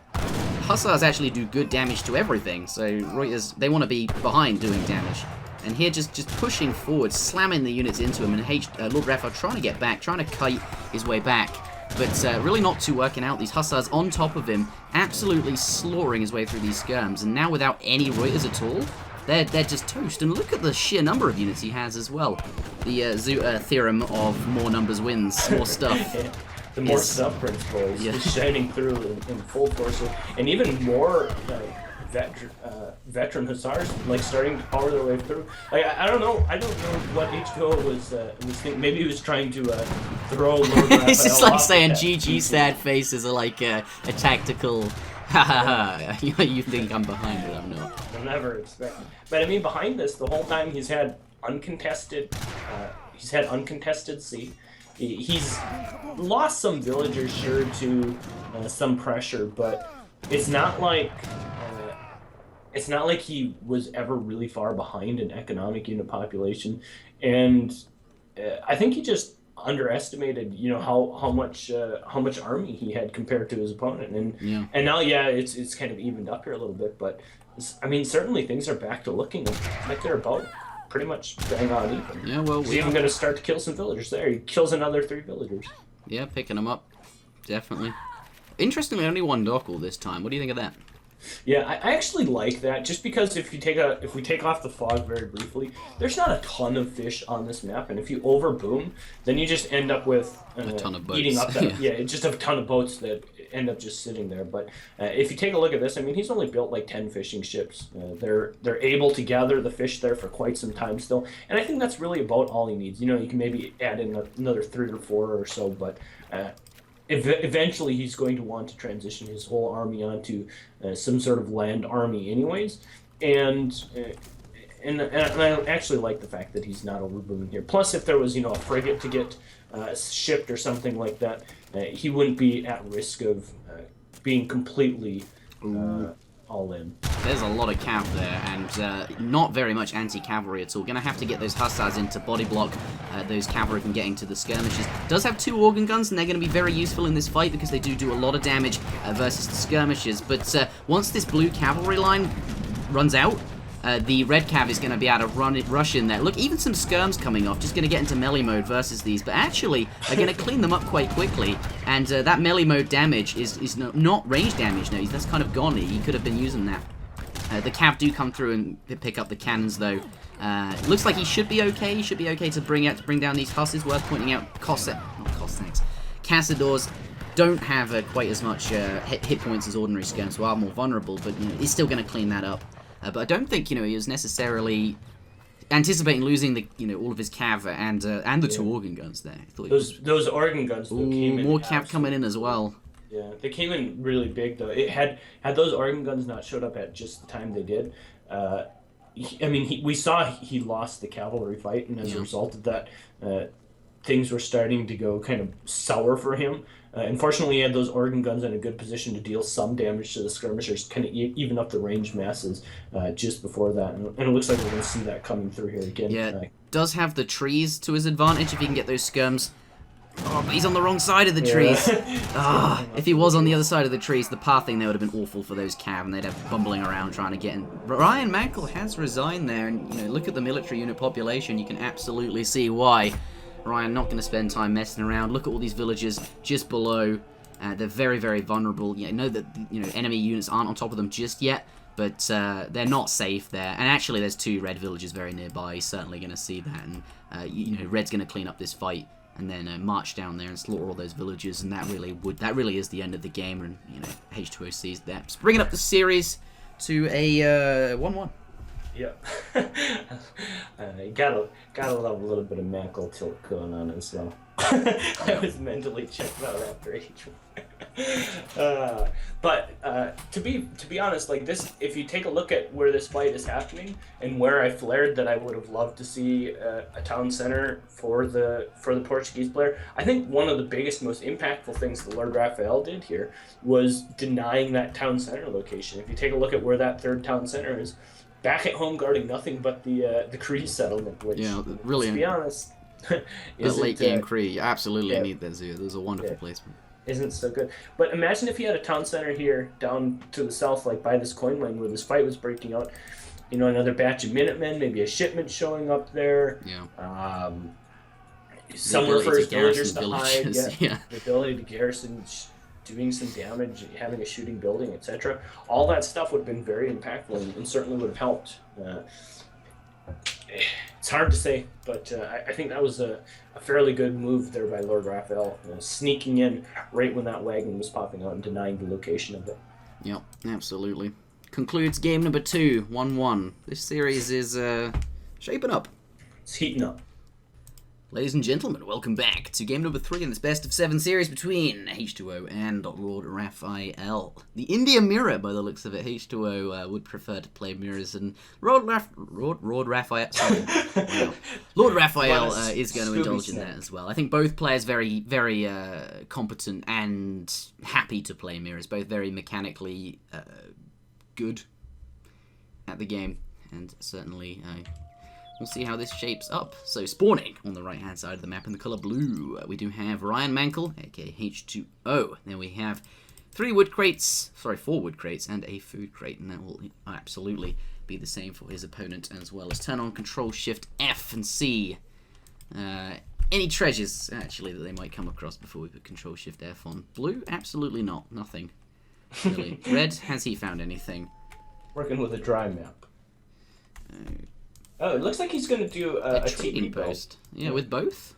Speaker 1: hussars actually do good damage to everything. So Reuters, they want to be behind doing damage. And here, just pushing forward, slamming the units into him, and LordRaphael trying to get back, trying to kite his way back, but really not too working out. These hussars on top of him, absolutely slaughtering his way through these skirms, and now without any Reuters at all, they're just toast. And look at the sheer number of units he has as well. The Zuta theorem of more numbers wins, more stuff.
Speaker 2: The more stuff principle is shining through in full force, and even more veteran hussars like starting to power their way through. Like I don't know what H2O was thinking. Maybe he was trying to throw LordRaphael.
Speaker 1: It's just like saying GG sad faces are like a tactical. You think I'm behind, but I'm not.
Speaker 2: I'll never expect. But I mean, behind this, the whole time he's had uncontested sea. He's lost some villagers, sure, to some pressure, but it's not like he was ever really far behind in economic unit population, and I think he just underestimated, you know, how much army he had compared to his opponent, and now it's kind of evened up here a little bit, but I mean certainly things are back to looking like they're about pretty much bang on even.
Speaker 1: Yeah, well,
Speaker 2: he's even going to start to kill some villagers there. He kills another 3 villagers.
Speaker 1: Yeah, picking them up definitely. Interestingly, only one dockle this time. What do you think of that?
Speaker 2: Yeah, I actually like that, just because if we take off the fog very briefly, there's not a ton of fish on this map, and if you overboom, then you just end up with
Speaker 1: A ton of boats.
Speaker 2: eating up that. Yeah, it's just a ton of boats that end up just sitting there. But if you take a look at this, I mean, he's only built like 10 fishing ships. They're able to gather the fish there for quite some time still, and I think that's really about all he needs. You know, you can maybe add in another 3 or 4 or so, but. Eventually, he's going to want to transition his whole army onto some sort of land army, anyways. And I actually like the fact that he's not overbooming here. Plus, if there was a frigate to get shipped or something like that, he wouldn't be at risk of being completely all in.
Speaker 1: There's a lot of cav there, and not very much anti-cavalry at all. Gonna have to get those hussars into body block those cavalry from getting to the skirmishes. Does have 2 organ guns, and they're going to be very useful in this fight because they do a lot of damage versus the skirmishes. But once this blue cavalry line runs out, the red cav is going to be able to rush in there. Look, even some skirms coming off, just going to get into melee mode versus these. But actually, they're going to clean them up quite quickly. And that melee mode damage is not range damage. No, that's kind of gone. He could have been using that. The cav do come through and pick up the cannons, though. Looks like he should be okay. He should be okay to bring down these husses. Worth pointing out, Cazadors don't have quite as much hit points as ordinary skirms, so are more vulnerable. But he's still going to clean that up. But I don't think he was necessarily anticipating losing the all of his cav and the 2 organ guns there. I thought
Speaker 2: those organ guns came in.
Speaker 1: More cav coming in as well.
Speaker 2: Yeah, they came in really big though. It had those organ guns not showed up at just the time they did. We saw he lost the cavalry fight, and as a result of that, things were starting to go kind of sour for him. Unfortunately, he had those organ guns in a good position to deal some damage to the skirmishers, kind of even up the range masses just before that. And it looks like we're going to see that coming through here again.
Speaker 1: Yeah, does have the trees to his advantage if he can get those skirms. Oh, but he's on the wrong side of the trees. If he was on the other side of the trees, the pathing there would have been awful for those cav, and they'd have bumbling around trying to get in. Ryan Mankel has resigned there, and look at the military unit population. You can absolutely see why. Ryan not going to spend time messing around. Look at all these villages just below. They're very, very vulnerable. You know that enemy units aren't on top of them just yet, but they're not safe there. And actually, there's 2 red villages very nearby. He's certainly going to see that, and Red's going to clean up this fight and then march down there and slaughter all those villages. And that really is the end of the game. And H2O sees that. Just bringing up the series to a 1-1.
Speaker 2: Yeah, you gotta love a little bit of Mankel tilt going on as well. I was mentally checked out after each one. But to be honest, like this, if you take a look at where this fight is happening and where I flared that I would have loved to see a town center for the Portuguese player, I think one of the biggest, most impactful things that LordRaphael did here was denying that town center location. If you take a look at where that 3rd town center is, back at home guarding nothing but the Cree settlement, which,
Speaker 1: really,
Speaker 2: to be honest,
Speaker 1: that late game Cree, you absolutely need that zoo. There's a wonderful placement.
Speaker 2: Isn't so good. But imagine if he had a town center here down to the south, like by this coin line where this fight was breaking out. Another batch of Minutemen, maybe a shipment showing up there.
Speaker 1: Yeah.
Speaker 2: Somewhere for his villagers to hide.
Speaker 1: Yeah.
Speaker 2: The ability to garrison, doing some damage, having a shooting building, etc. All that stuff would have been very impactful and certainly would have helped. It's hard to say, but I think that was a fairly good move there by LordRaphael, sneaking in right when that wagon was popping out and denying the location of it.
Speaker 1: Yep, absolutely. Concludes game number 2, 1-1. This series is shaping up.
Speaker 2: It's heating up.
Speaker 1: Ladies and gentlemen, welcome back to game number 3 in this best of 7 series between H2O and LordRaphael. The India Mirror, by the looks of it. H2O would prefer to play mirrors, and LordRaphael is going to indulge in that as well. I think both players very, very competent and happy to play mirrors. Both very mechanically good at the game, and certainly we'll see how this shapes up. So spawning on the right-hand side of the map in the color blue, we do have Ryan Mankel, aka H2O. Then we have 4 wood crates, and a food crate, and that will absolutely be the same for his opponent as well. Let's turn on Control Shift F and see Any treasures, actually, that they might come across before we put Control-Shift-F on? Blue? Absolutely not. Nothing. Really. Red? Has he found anything?
Speaker 2: Working with a dry map. Oh, it looks like he's going to do a
Speaker 1: trading
Speaker 2: TP
Speaker 1: post. Yeah, with both?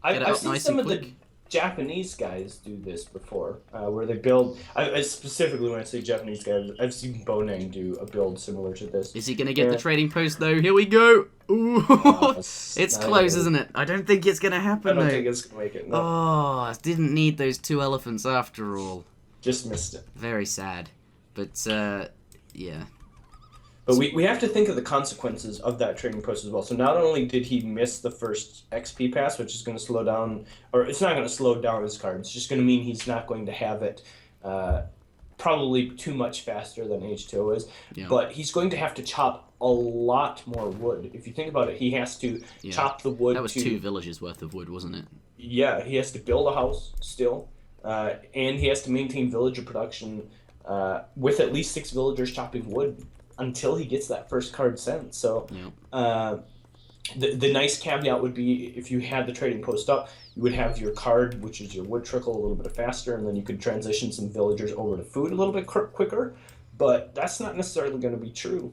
Speaker 2: I've seen some of the Japanese guys do this before, where they build. Specifically, when I say Japanese guys, I've seen Bonang do a build similar to this.
Speaker 1: Is he going to get the trading post, though? Here we go! Ooh! It's close, isn't it? I don't think it's going to happen,
Speaker 2: I don't think it's going to make it, no.
Speaker 1: Oh, didn't need those 2 elephants after all.
Speaker 2: Just missed it.
Speaker 1: Very sad. But, yeah.
Speaker 2: But we have to think of the consequences of that trading post as well. So not only did he miss the first XP pass, which is going to slow down, or it's not going to slow down his card. It's just going to mean he's not going to have it probably too much faster than H2O is. Yeah. But he's going to have to chop a lot more wood. If you think about it, he has to chop the wood.
Speaker 1: That was 2 villages worth of wood, wasn't it?
Speaker 2: Yeah, he has to build a house still, and he has to maintain villager production with at least 6 villagers chopping wood until he gets that first card sent. So the nice caveat would be if you had the trading post up, you would have your card, which is your wood trickle, a little bit faster, and then you could transition some villagers over to food a little bit quicker. But that's not necessarily going to be true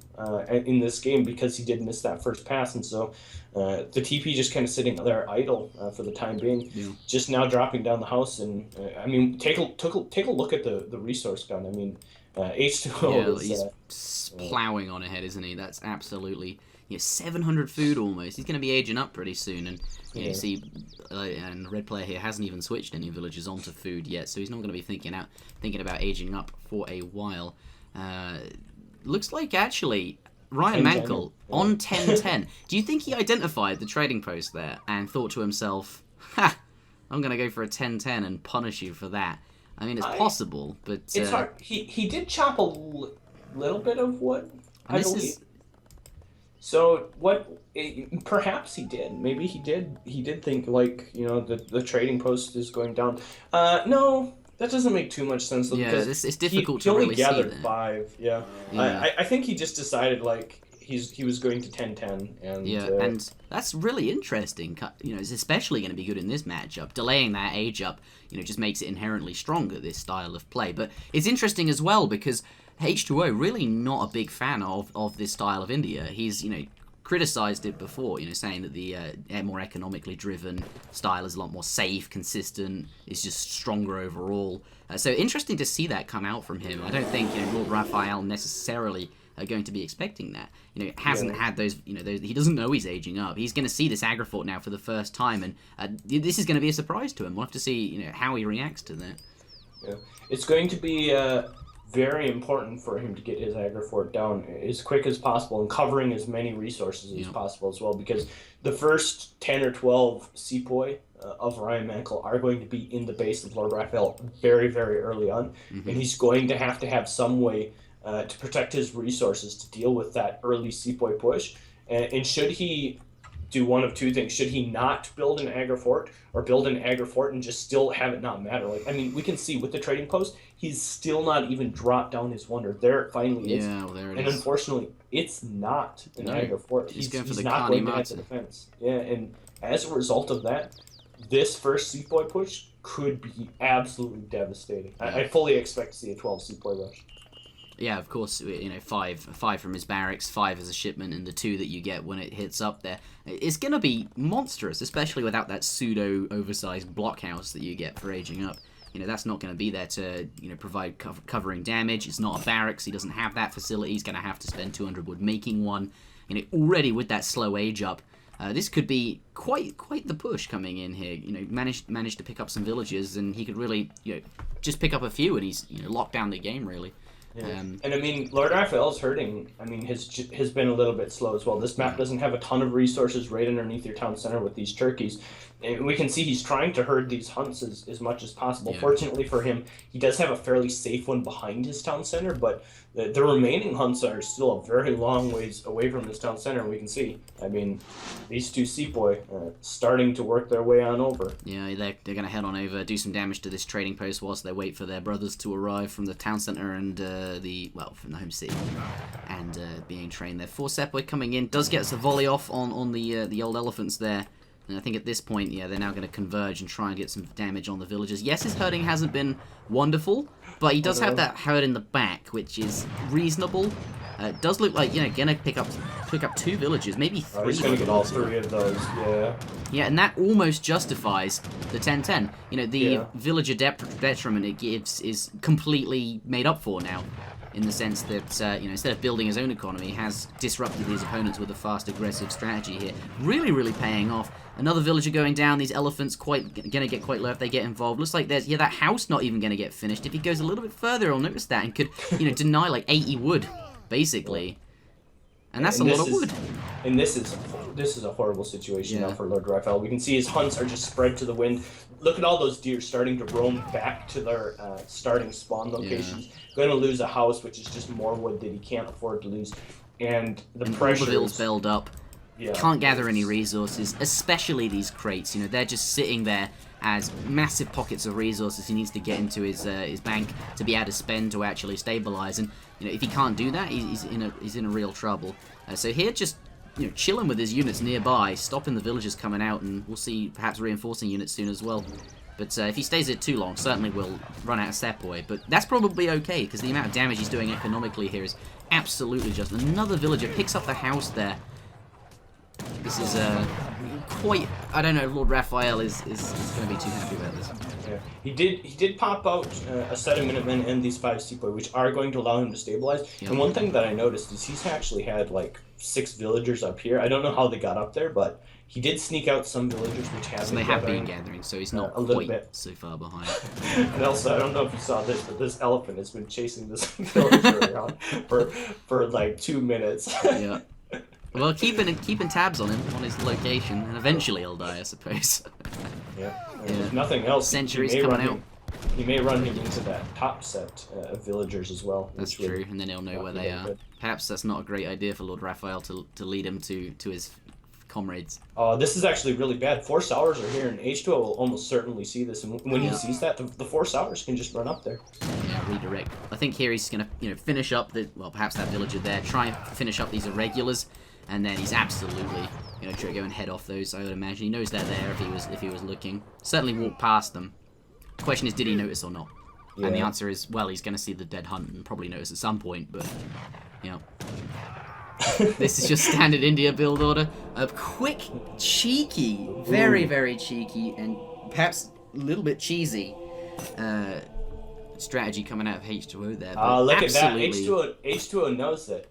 Speaker 2: in this game because he did miss that first pass, and so the TP just kind of sitting there idle for the time being. Yeah. Just now dropping down the house, and I mean, take a look at the resource gun. I mean, H2O
Speaker 1: he's plowing on ahead, isn't he? That's absolutely 700 food almost. He's going to be aging up pretty soon, and you see, and the red player here hasn't even switched any villagers onto food yet, so he's not going to be thinking about aging up for a while. Looks like actually Ryan Mankel on 10-10. Do you think he identified the trading post there and thought to himself, "Ha, I'm going to go for a 10-10 and punish you for that"? I mean, it's possible, but
Speaker 2: it's hard. He did chop a little bit of wood, I believe. So what? Perhaps he did. Maybe he did. He did think the trading post is going down. No. That doesn't make too much sense though, because
Speaker 1: it's difficult to really see that.
Speaker 2: He only gathered 5. Yeah. I think he just decided he was going to 10-10 and
Speaker 1: and that's really interesting. It's especially going to be good in this matchup. Delaying that age up, just makes it inherently stronger, this style of play. But it's interesting as well because H2O really not a big fan of this style of India. He's criticized it before, saying that the more economically driven style is a lot more safe, consistent, is just stronger overall. So interesting to see that come out from him. I don't think LordRaphael necessarily are going to be expecting that. Hasn't had those. He doesn't know he's aging up. He's going to see this Agrifort now for the first time, and this is going to be a surprise to him. We'll have to see how he reacts to that.
Speaker 2: Yeah, it's going to be very important for him to get his Agrifort down as quick as possible and covering as many resources as possible as well, because the first 10 or 12 Sepoy of Ryan Mankel are going to be in the base of LordRaphael very, very early on, and he's going to have some way to protect his resources to deal with that early Sepoy push. And should he do one of two things? Should he not build an Agrifort, or build an Agrifort and just still have it not matter? We can see with the trading post, he's still not even dropped down his wonder. There it finally is.
Speaker 1: Yeah, well, there it
Speaker 2: is. And unfortunately, it's not an Agrifort.
Speaker 1: He's going for the
Speaker 2: not going to have the defense. Yeah, and as a result of that, this first Sepoy push could be absolutely devastating. Yeah. I fully expect to see a 12 Sepoy rush.
Speaker 1: Yeah, of course, 5 from his barracks, 5 as a shipment, and the 2 that you get when it hits up there. It's going to be monstrous, especially without that pseudo-oversized blockhouse that you get for aging up. That's not going to be there to, provide covering damage. It's not a barracks. He doesn't have that facility. He's going to have to spend 200 wood making one. Already with that slow age up, this could be quite the push coming in here. Managed to pick up some villages, and he could really, just pick up a few, and he's, locked down the game, really.
Speaker 2: Yeah. And LordRaphael's hurting. Has been a little bit slow as well. This map doesn't have a ton of resources right underneath your town center with these turkeys. And we can see he's trying to herd these hunts as much as possible. Yeah. Fortunately for him, he does have a fairly safe one behind his town center, but the remaining hunts are still a very long ways away from this town center, and we can see, these 2 Sepoy starting to work their way on over.
Speaker 1: Yeah, they're going to head on over, do some damage to this trading post whilst they wait for their brothers to arrive from the town center and from the home city, and being trained there. 4 Sepoy coming in, does get us a volley off on the old elephants there. And I think at this point, yeah, they're now going to converge and try and get some damage on the villagers. Yes, his herding hasn't been wonderful, but he does have that herd in the back, which is reasonable. It does look like, gonna pick up 2 villagers, maybe 3.
Speaker 2: Oh, he's gonna get all 3 of those, yeah.
Speaker 1: Yeah, and that almost justifies the 10-10. The villager detriment it gives is completely made up for now, in the sense that, instead of building his own economy, he has disrupted his opponents with a fast, aggressive strategy here. Really, really paying off. Another villager going down. These elephants gonna get quite low if they get involved. Looks like there's, that house not even gonna get finished. If he goes a little bit further, he'll notice that and could, deny like 80 wood. Basically, and that's a lot of wood.
Speaker 2: And this is a horrible situation now for LordRaphael. We can see his hunts are just spread to the wind. Look at all those deer starting to roam back to their starting spawn locations. Going to lose a house, which is just more wood that he can't afford to lose, and the pressure.
Speaker 1: Bill's build up. Can't gather any resources, especially these crates. They're just sitting there as massive pockets of resources he needs to get into his bank to be able to spend to actually stabilize. And if he can't do that, he's in a real trouble. So here, just chilling with his units nearby, stopping the villagers coming out, and we'll see perhaps reinforcing units soon as well. But if he stays there too long, certainly we'll run out of Sepoy. But that's probably okay, because the amount of damage he's doing economically here is absolutely just. Another villager picks up the house there. This is quite. I don't know if LordRaphael is going to be too happy about this.
Speaker 2: Yeah, he did pop out a set of Minutemen and these 5 Sepoy, which are going to allow him to stabilize. Yep. And one thing that I noticed is he's actually had like 6 villagers up here. I don't know how they got up there, but he did sneak out some villagers which have
Speaker 1: been gathering, so he's not quite so far behind.
Speaker 2: And also, I don't know if you saw this, but this elephant has been chasing this villager around for like 2 minutes.
Speaker 1: Yeah. Well, keeping tabs on him, on his location, and eventually he'll die, I suppose.
Speaker 2: If nothing else,
Speaker 1: Centuries coming out.
Speaker 2: He may run him into that top set of villagers as well.
Speaker 1: That's true, and then he'll know where they are. Good. Perhaps that's not a great idea for LordRaphael to lead him to his comrades.
Speaker 2: This is actually really bad. 4 Sours are here, and H2O will almost certainly see this, and when he sees that, the 4 Sours can just run up there.
Speaker 1: Yeah, redirect. I think here he's going to finish up perhaps that villager there, try and finish up these irregulars. And then he's absolutely, try to go and head off those. I would imagine he knows they're there if he was looking. Certainly walk past them. The question is, did he notice or not? Yeah. And the answer is, well, he's going to see the dead hunt and probably notice at some point. But this is just standard India build order. A quick, cheeky, very very cheeky, and perhaps a little bit cheesy strategy coming out of H2O there.
Speaker 2: Look at that. H2O knows that.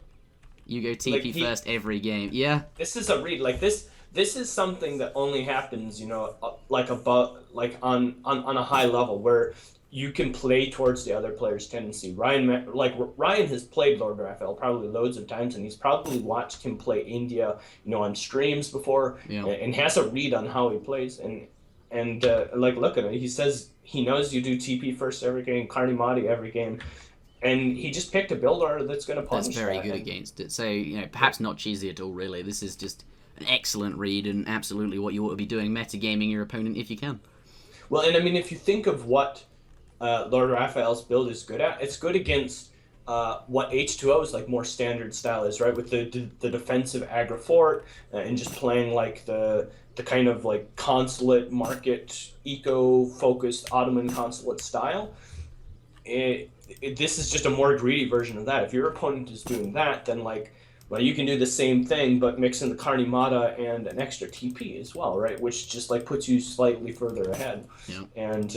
Speaker 1: You go TP first every game. Yeah.
Speaker 2: This is a read. Like this is something that only happens, like on a high level where you can play towards the other player's tendency. Ryan has played LordRaphael probably loads of times, and he's probably watched him play India, on streams before, and has a read on how he plays. And look at it. He says he knows you do TP first every game, Karnimati every game. And he just picked a build order that's going to punish
Speaker 1: That's very good against it. So, perhaps not cheesy at all, really. This is just an excellent read and absolutely what you ought to be doing, metagaming your opponent if you can.
Speaker 2: Well, and I mean, if you think of what LordRaphael's build is good at, it's good against what H2O's more standard style is, right? With the defensive aggro fort and just playing the kind of consulate market eco-focused Ottoman consulate style. This is just a more greedy version of that. If your opponent is doing that, then you can do the same thing, but mix in the Karnimata and an extra TP as well, right? Which just puts you slightly further ahead.
Speaker 1: Yeah.
Speaker 2: And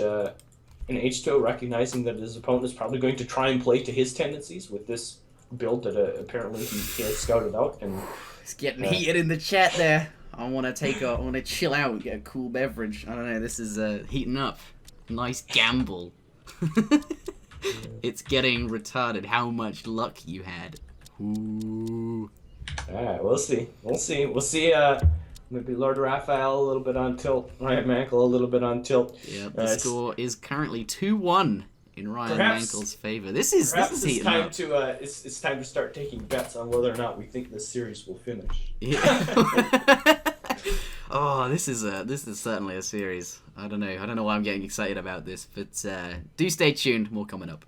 Speaker 2: H2O recognizing that his opponent is probably going to try and play to his tendencies with this build that apparently he has scouted out. And
Speaker 1: it's getting heated in the chat there. I want to chill out and get a cool beverage. I don't know. This is heating up. Nice gamble. It's getting retarded how much luck you had. Ooh.
Speaker 2: Alright, we'll see. Maybe LordRaphael a little bit on tilt, Ryan Mankel a little bit on tilt.
Speaker 1: Yeah, the score is currently 2-1 in Ryan Mankel's favor. This is heating up.
Speaker 2: It's time to start taking bets on whether or not we think this series will finish.
Speaker 1: Yeah. Oh, this is certainly a series. I don't know why I'm getting excited about this, but do stay tuned. More coming up.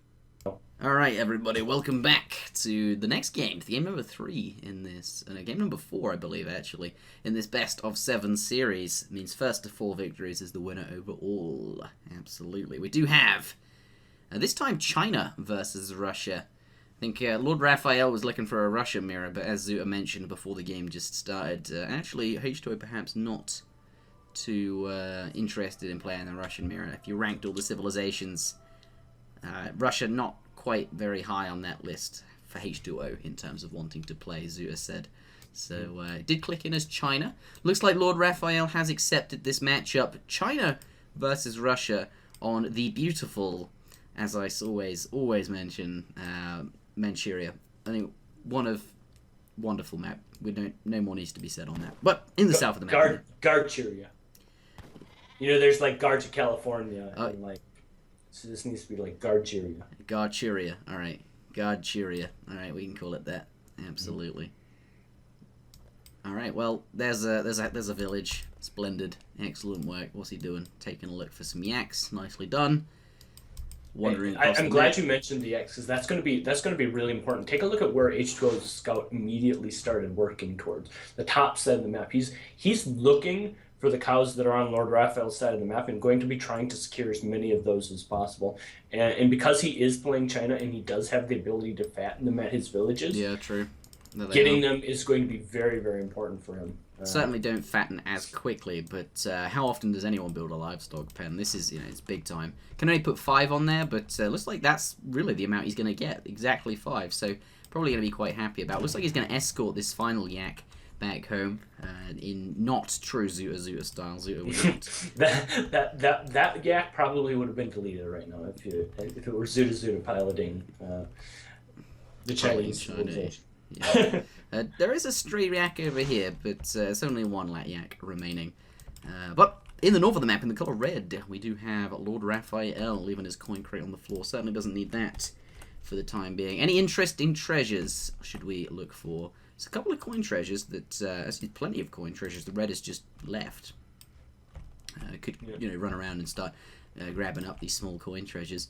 Speaker 1: Alright, everybody, welcome back to the next game. Game number 3 in this, game number 4, I believe, actually, in this best of 7 series. It means first to 4 victories is the winner overall. Absolutely. We do have, this time, China versus Russia. I think LordRaphael was looking for a Russia mirror, but as Zuta mentioned before the game just started, actually, H2O perhaps not too interested in playing the Russian mirror. If you ranked all the civilizations, Russia not quite very high on that list for H2O in terms of wanting to play, Zuta said. So it did click in as China. Looks like LordRaphael has accepted this matchup. China versus Russia on the beautiful, as I always mention, Manchuria. I think one of wonderful map. No more needs to be said on that. But in the south of the map.
Speaker 2: Garchuria. You know, there's like Guard to California and like. So this needs to be like Garchuria.
Speaker 1: Garchuria, alright. Garchuria. Alright, we can call it that. Absolutely. Alright, well, there's a village. Splendid. Excellent work. What's he doing? Taking a look for some yaks. Nicely done. Wandering across
Speaker 2: I'm glad you mentioned the yaks, because that's gonna be really important. Take a look at where H2O's scout immediately started working towards. The top side of the map. He's looking for the cows that are on LordRaphael's side of the map and going to be trying to secure as many of those as possible. And because he is playing China and he does have the ability to fatten them at his villages,
Speaker 1: yeah, true.
Speaker 2: Getting them is going to be very, very important for him.
Speaker 1: Certainly don't fatten as quickly, but how often does anyone build a livestock pen? This is, it's big time. Can only put 5 on there, but looks like that's really the amount he's going to get. Exactly 5, so probably going to be quite happy about. Looks like he's going to escort this final yak back home in not true ZutaZuta style. Zuta would not.
Speaker 2: that yak probably would have been deleted right now if it were ZutaZuta piloting the Chinese civilization.
Speaker 1: Yeah. There is a stray yak over here, but it's only one yak remaining. But in the north of the map, in the colour red, we do have LordRaphael leaving his coin crate on the floor. Certainly doesn't need that for the time being. Any interesting treasures should we look for? There's a couple of coin treasures that, actually plenty of coin treasures. The red has just left. Could run around and start grabbing up these small coin treasures.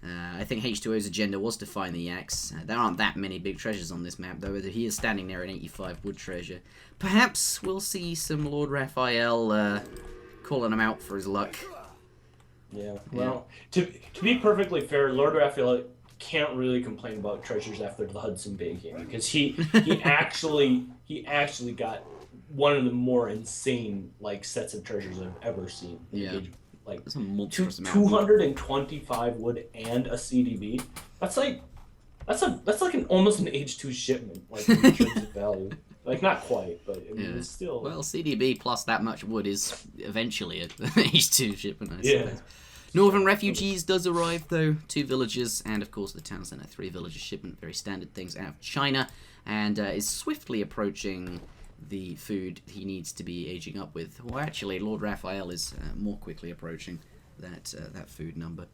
Speaker 1: I think H2O's agenda was to find the yaks. There aren't that many big treasures on this map, though. He is standing there at 85 wood treasure. Perhaps we'll see some LordRaphael calling him out for his luck.
Speaker 2: Yeah. Well, to be perfectly fair, LordRaphael can't really complain about treasures after the Hudson Bay game, because he actually got one of the more insane sets of treasures I've ever seen.
Speaker 1: Yeah.
Speaker 2: Like
Speaker 1: 225
Speaker 2: wood and a CDB. That's like almost an H2 shipment, in terms of value. Not quite, but it's still.
Speaker 1: Well, CDB plus that much wood is eventually an H2 shipment, I suppose. Northern refugees does arrive, though. 2 villages, and of course the town centre. 3 villages shipment, very standard things out of China, and is swiftly approaching the food he needs to be aging up with. Well, actually, LordRaphael is more quickly approaching that food number.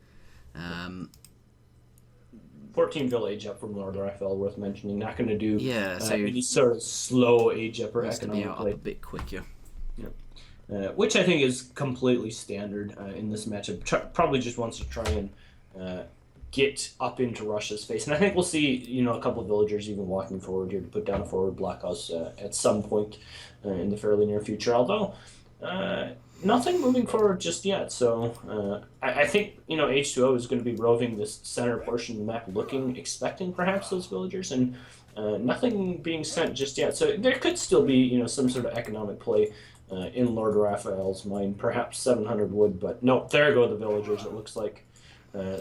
Speaker 2: 14 vill age up from LordRaphael, worth mentioning. Not going to do
Speaker 1: so
Speaker 2: any sort of slow age up or economically.
Speaker 1: Has to be up a bit quicker.
Speaker 2: Which I think is completely standard in this matchup. Probably just wants to try and get up into Russia's face. And I think we'll see, a couple of villagers even walking forward here to put down a forward blockhouse at some point in the fairly near future. Although, nothing moving forward just yet. So I think, H2O is going to be roving this center portion of the map, expecting perhaps those villagers, and nothing being sent just yet. So there could still be, some sort of economic play in LordRaphael's mind, perhaps 700 wood, but no, there go the villagers, it looks like.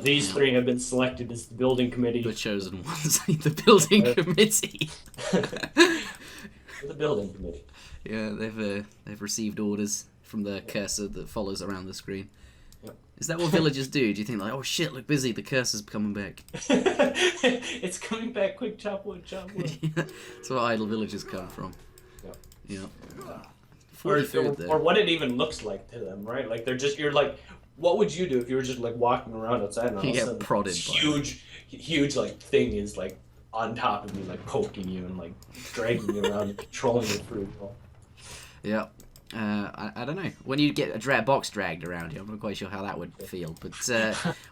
Speaker 2: These 3 have been selected as the building committee.
Speaker 1: The chosen ones, the building committee.
Speaker 2: The building committee.
Speaker 1: Yeah, they've received orders from the cursor that follows around the screen.
Speaker 2: Yep.
Speaker 1: Is that what villagers do? Do you think oh shit, look busy, the cursor's coming back?
Speaker 2: It's coming back, quick, chop wood, chop wood.
Speaker 1: Yeah, that's where idle villagers come from.
Speaker 2: Yep.
Speaker 1: Yeah.
Speaker 2: Or what it even looks like to them, right? You're what would you do if you were just walking around outside and all of a sudden
Speaker 1: prodded
Speaker 2: huge thing is on top of you, poking you and dragging you around and controlling your fruit?
Speaker 1: Yeah. I don't know. When you get a box dragged around you, I'm not quite sure how that would feel. But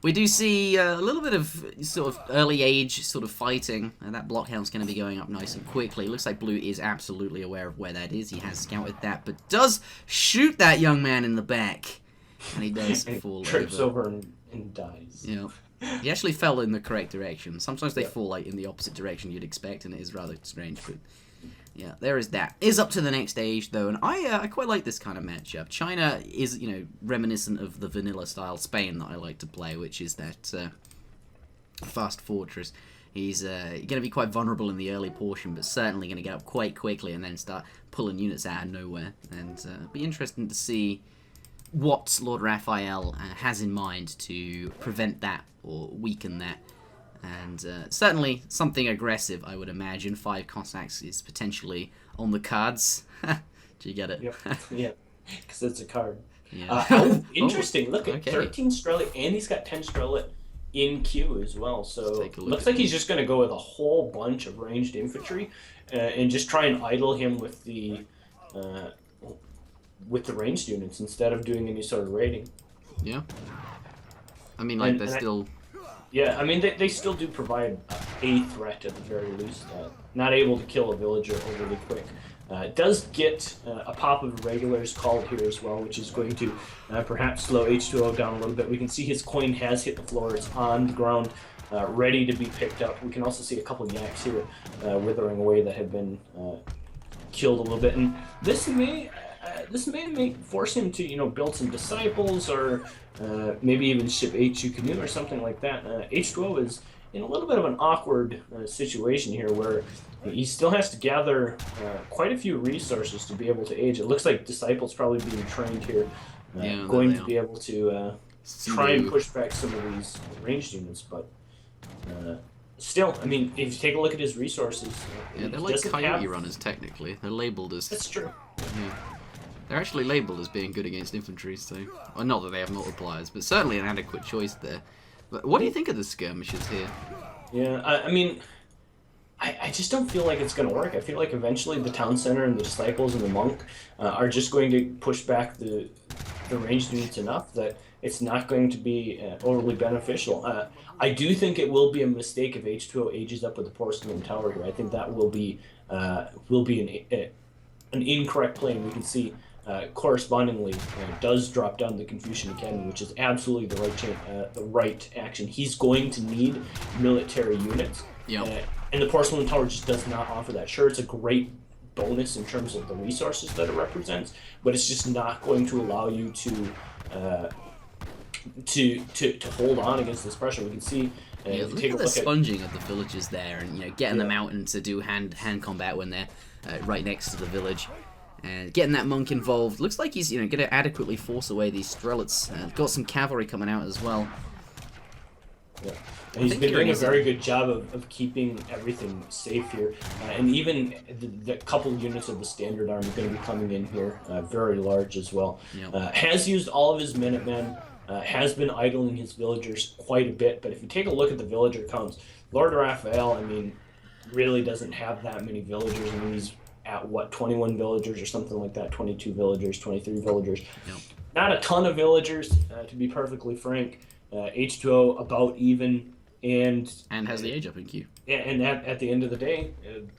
Speaker 1: we do see a little bit of sort of early age sort of fighting. And that blockhound's going to be going up nice and quickly. Looks like Blue is absolutely aware of where that is. He has scouted that, but does shoot that young man in the back. And he does fall
Speaker 2: trips over and dies.
Speaker 1: Yeah. He actually fell in the correct direction. Sometimes they fall like in the opposite direction you'd expect, and it is rather strange, but... yeah, there is that. Is up to the next stage, though, and I quite like this kind of matchup. China is, you know, reminiscent of the vanilla-style Spain that I like to play, which is that fast fortress. He's going to be quite vulnerable in the early portion, but certainly going to get up quite quickly and then start pulling units out of nowhere. And it'll be interesting to see what LordRaphael has in mind to prevent that or weaken that. And certainly something aggressive, I would imagine. 5 Cossacks is potentially on the cards. Do you get it?
Speaker 2: Yep. Yeah, because it's a card.
Speaker 1: Yeah.
Speaker 2: Interesting. Look at 13 Strellet, and he's got 10 Strellet in queue as well. So looks like he's just going to go with a whole bunch of ranged infantry and just try and idle him with the ranged units instead of doing any sort of raiding.
Speaker 1: Yeah. I mean, like, they're still...
Speaker 2: yeah, I mean, they still do provide a threat at the very least. Not able to kill a villager overly quick. It does get a pop of regulars called here as well, which is going to perhaps slow H2O down a little bit. We can see his coin has hit the floor. It's on the ground, ready to be picked up. We can also see a couple of yaks here withering away that have been killed a little bit. And this may force him to, you know, build some disciples or maybe even ship H2 canoe or something like that. H2O is in a little bit of an awkward situation here where he still has to gather quite a few resources to be able to age. It looks like disciples probably being trained here, going to be able to try and push back some of these ranged units, but still, I mean, if you take a look at his resources,
Speaker 1: yeah, they're like coyote runners technically. They're labelled as...
Speaker 2: That's true.
Speaker 1: Yeah. They're actually labelled as being good against infantry, so... well, not that they have multipliers, but certainly an adequate choice there. But what do you think of the skirmishes here?
Speaker 2: Yeah, I mean, I just don't feel like it's going to work. I feel like eventually the town center and the disciples and the monk are just going to push back the ranged units enough that it's not going to be overly beneficial. I do think it will be a mistake if H2O ages up with the porcelain tower here. I think that will be an incorrect play, and we can see correspondingly does drop down the Confucian Academy, which is absolutely the right action. He's going to need military units, and the porcelain tower just does not offer that. Sure, it's a great bonus in terms of the resources that it represents, but it's just not going to allow you to hold on against this pressure. We can see.
Speaker 1: Look at the sponging of the villagers there, and, you know, getting them out into do hand combat when they're right next to the village. And getting that monk involved. Looks like he's, you know, going to adequately force away these strelets. Got some cavalry coming out as well.
Speaker 2: Yeah. And he's been doing a very good job of keeping everything safe here. And even the couple units of the standard army are going to be coming in here, very large as well. Yep. Has used all of his minutemen, has been idling his villagers quite a bit. But if you take a look at the villager counts, LordRaphael, I mean, really doesn't have that many villagers. I mean, he's at, what, 21 villagers or something like that, 22 villagers, 23 villagers. Yep. Not a ton of villagers, to be perfectly frank. H2O about even, and
Speaker 1: has the age up in queue.
Speaker 2: And at the end of the day,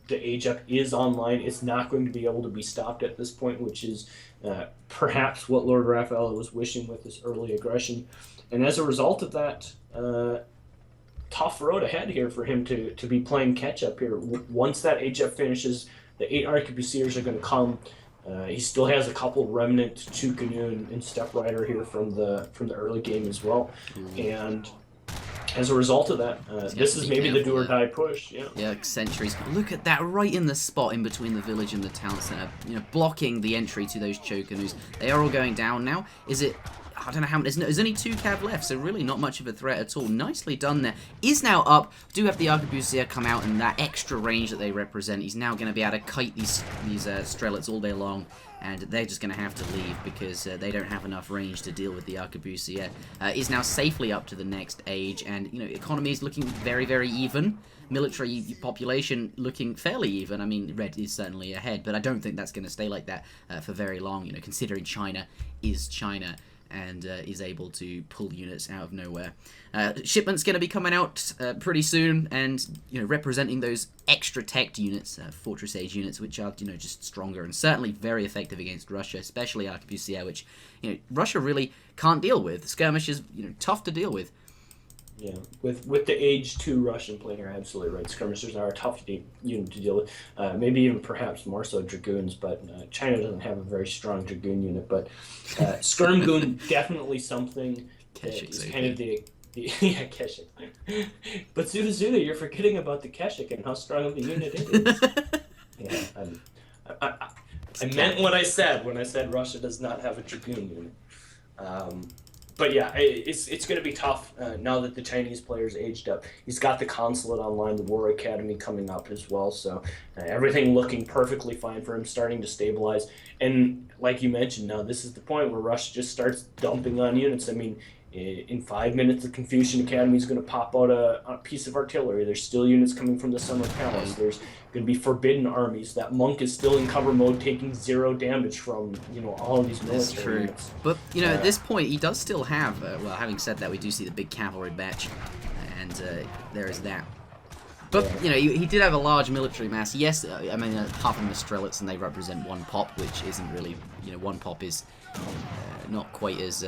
Speaker 2: the age up is online. It's not going to be able to be stopped at this point, which is perhaps what LordRaphael was wishing with this early aggression. And as a result of that, tough road ahead here for him to be playing catch up here. Once that age up finishes, the 8 arquebusiers are going to come. He still has a couple remnant 2 canoe and step rider here from the early game as well. And as a result of that, this is maybe the do or die push. Yeah,
Speaker 1: sentries. Look at that, right in the spot in between the village and the town center. You know, blocking the entry to those choke canoes. They are all going down now. Is it? I don't know how many. There's only 2 cav left, so really not much of a threat at all. Nicely done there. Is now up. Do have the arquebusier come out, and that extra range that they represent. He's now going to be able to kite these strelets all day long, and they're just going to have to leave because they don't have enough range to deal with the arquebusier. Is now safely up to the next age, and economy is looking very, very even. Military population looking fairly even. I mean, red is certainly ahead, but I don't think that's going to stay like that for very long. Considering China is China and is able to pull units out of nowhere. Shipment's going to be coming out pretty soon, and representing those extra teched units, Fortress Age units, which are just stronger and certainly very effective against Russia, especially Arquebusier, which Russia really can't deal with. Skirmish is tough to deal with.
Speaker 2: Yeah, with the age 2 Russian player, absolutely right. Skirmishers are a tough unit to deal with. Maybe even perhaps more so Dragoons, but China doesn't have a very strong Dragoon unit. But Skirmgoon definitely something that is kind of the yeah, Keshik. But ZutaZuta, you're forgetting about the Keshik and how strong of a unit it is. Yeah, I meant what I said when I said Russia does not have a Dragoon unit. But yeah, it's going to be tough now that the Chinese player's aged up. He's got the consulate online, the War Academy coming up as well, so everything looking perfectly fine for him, starting to stabilize. And like you mentioned, now this is the point where Russia just starts dumping on units. I mean, in 5 minutes, the Confucian Academy is going to pop out a piece of artillery. There's still units coming from the Summer Palace. There's going to be Forbidden Armies. That monk is still in cover mode, taking 0 damage from all of these military units.
Speaker 1: But at this point, he does still have. Well, having said that, we do see the big cavalry batch, and there is that. But he did have a large military mass. Yes, I mean half of them are strelets, and they represent 1 pop, which isn't really 1 pop is not quite as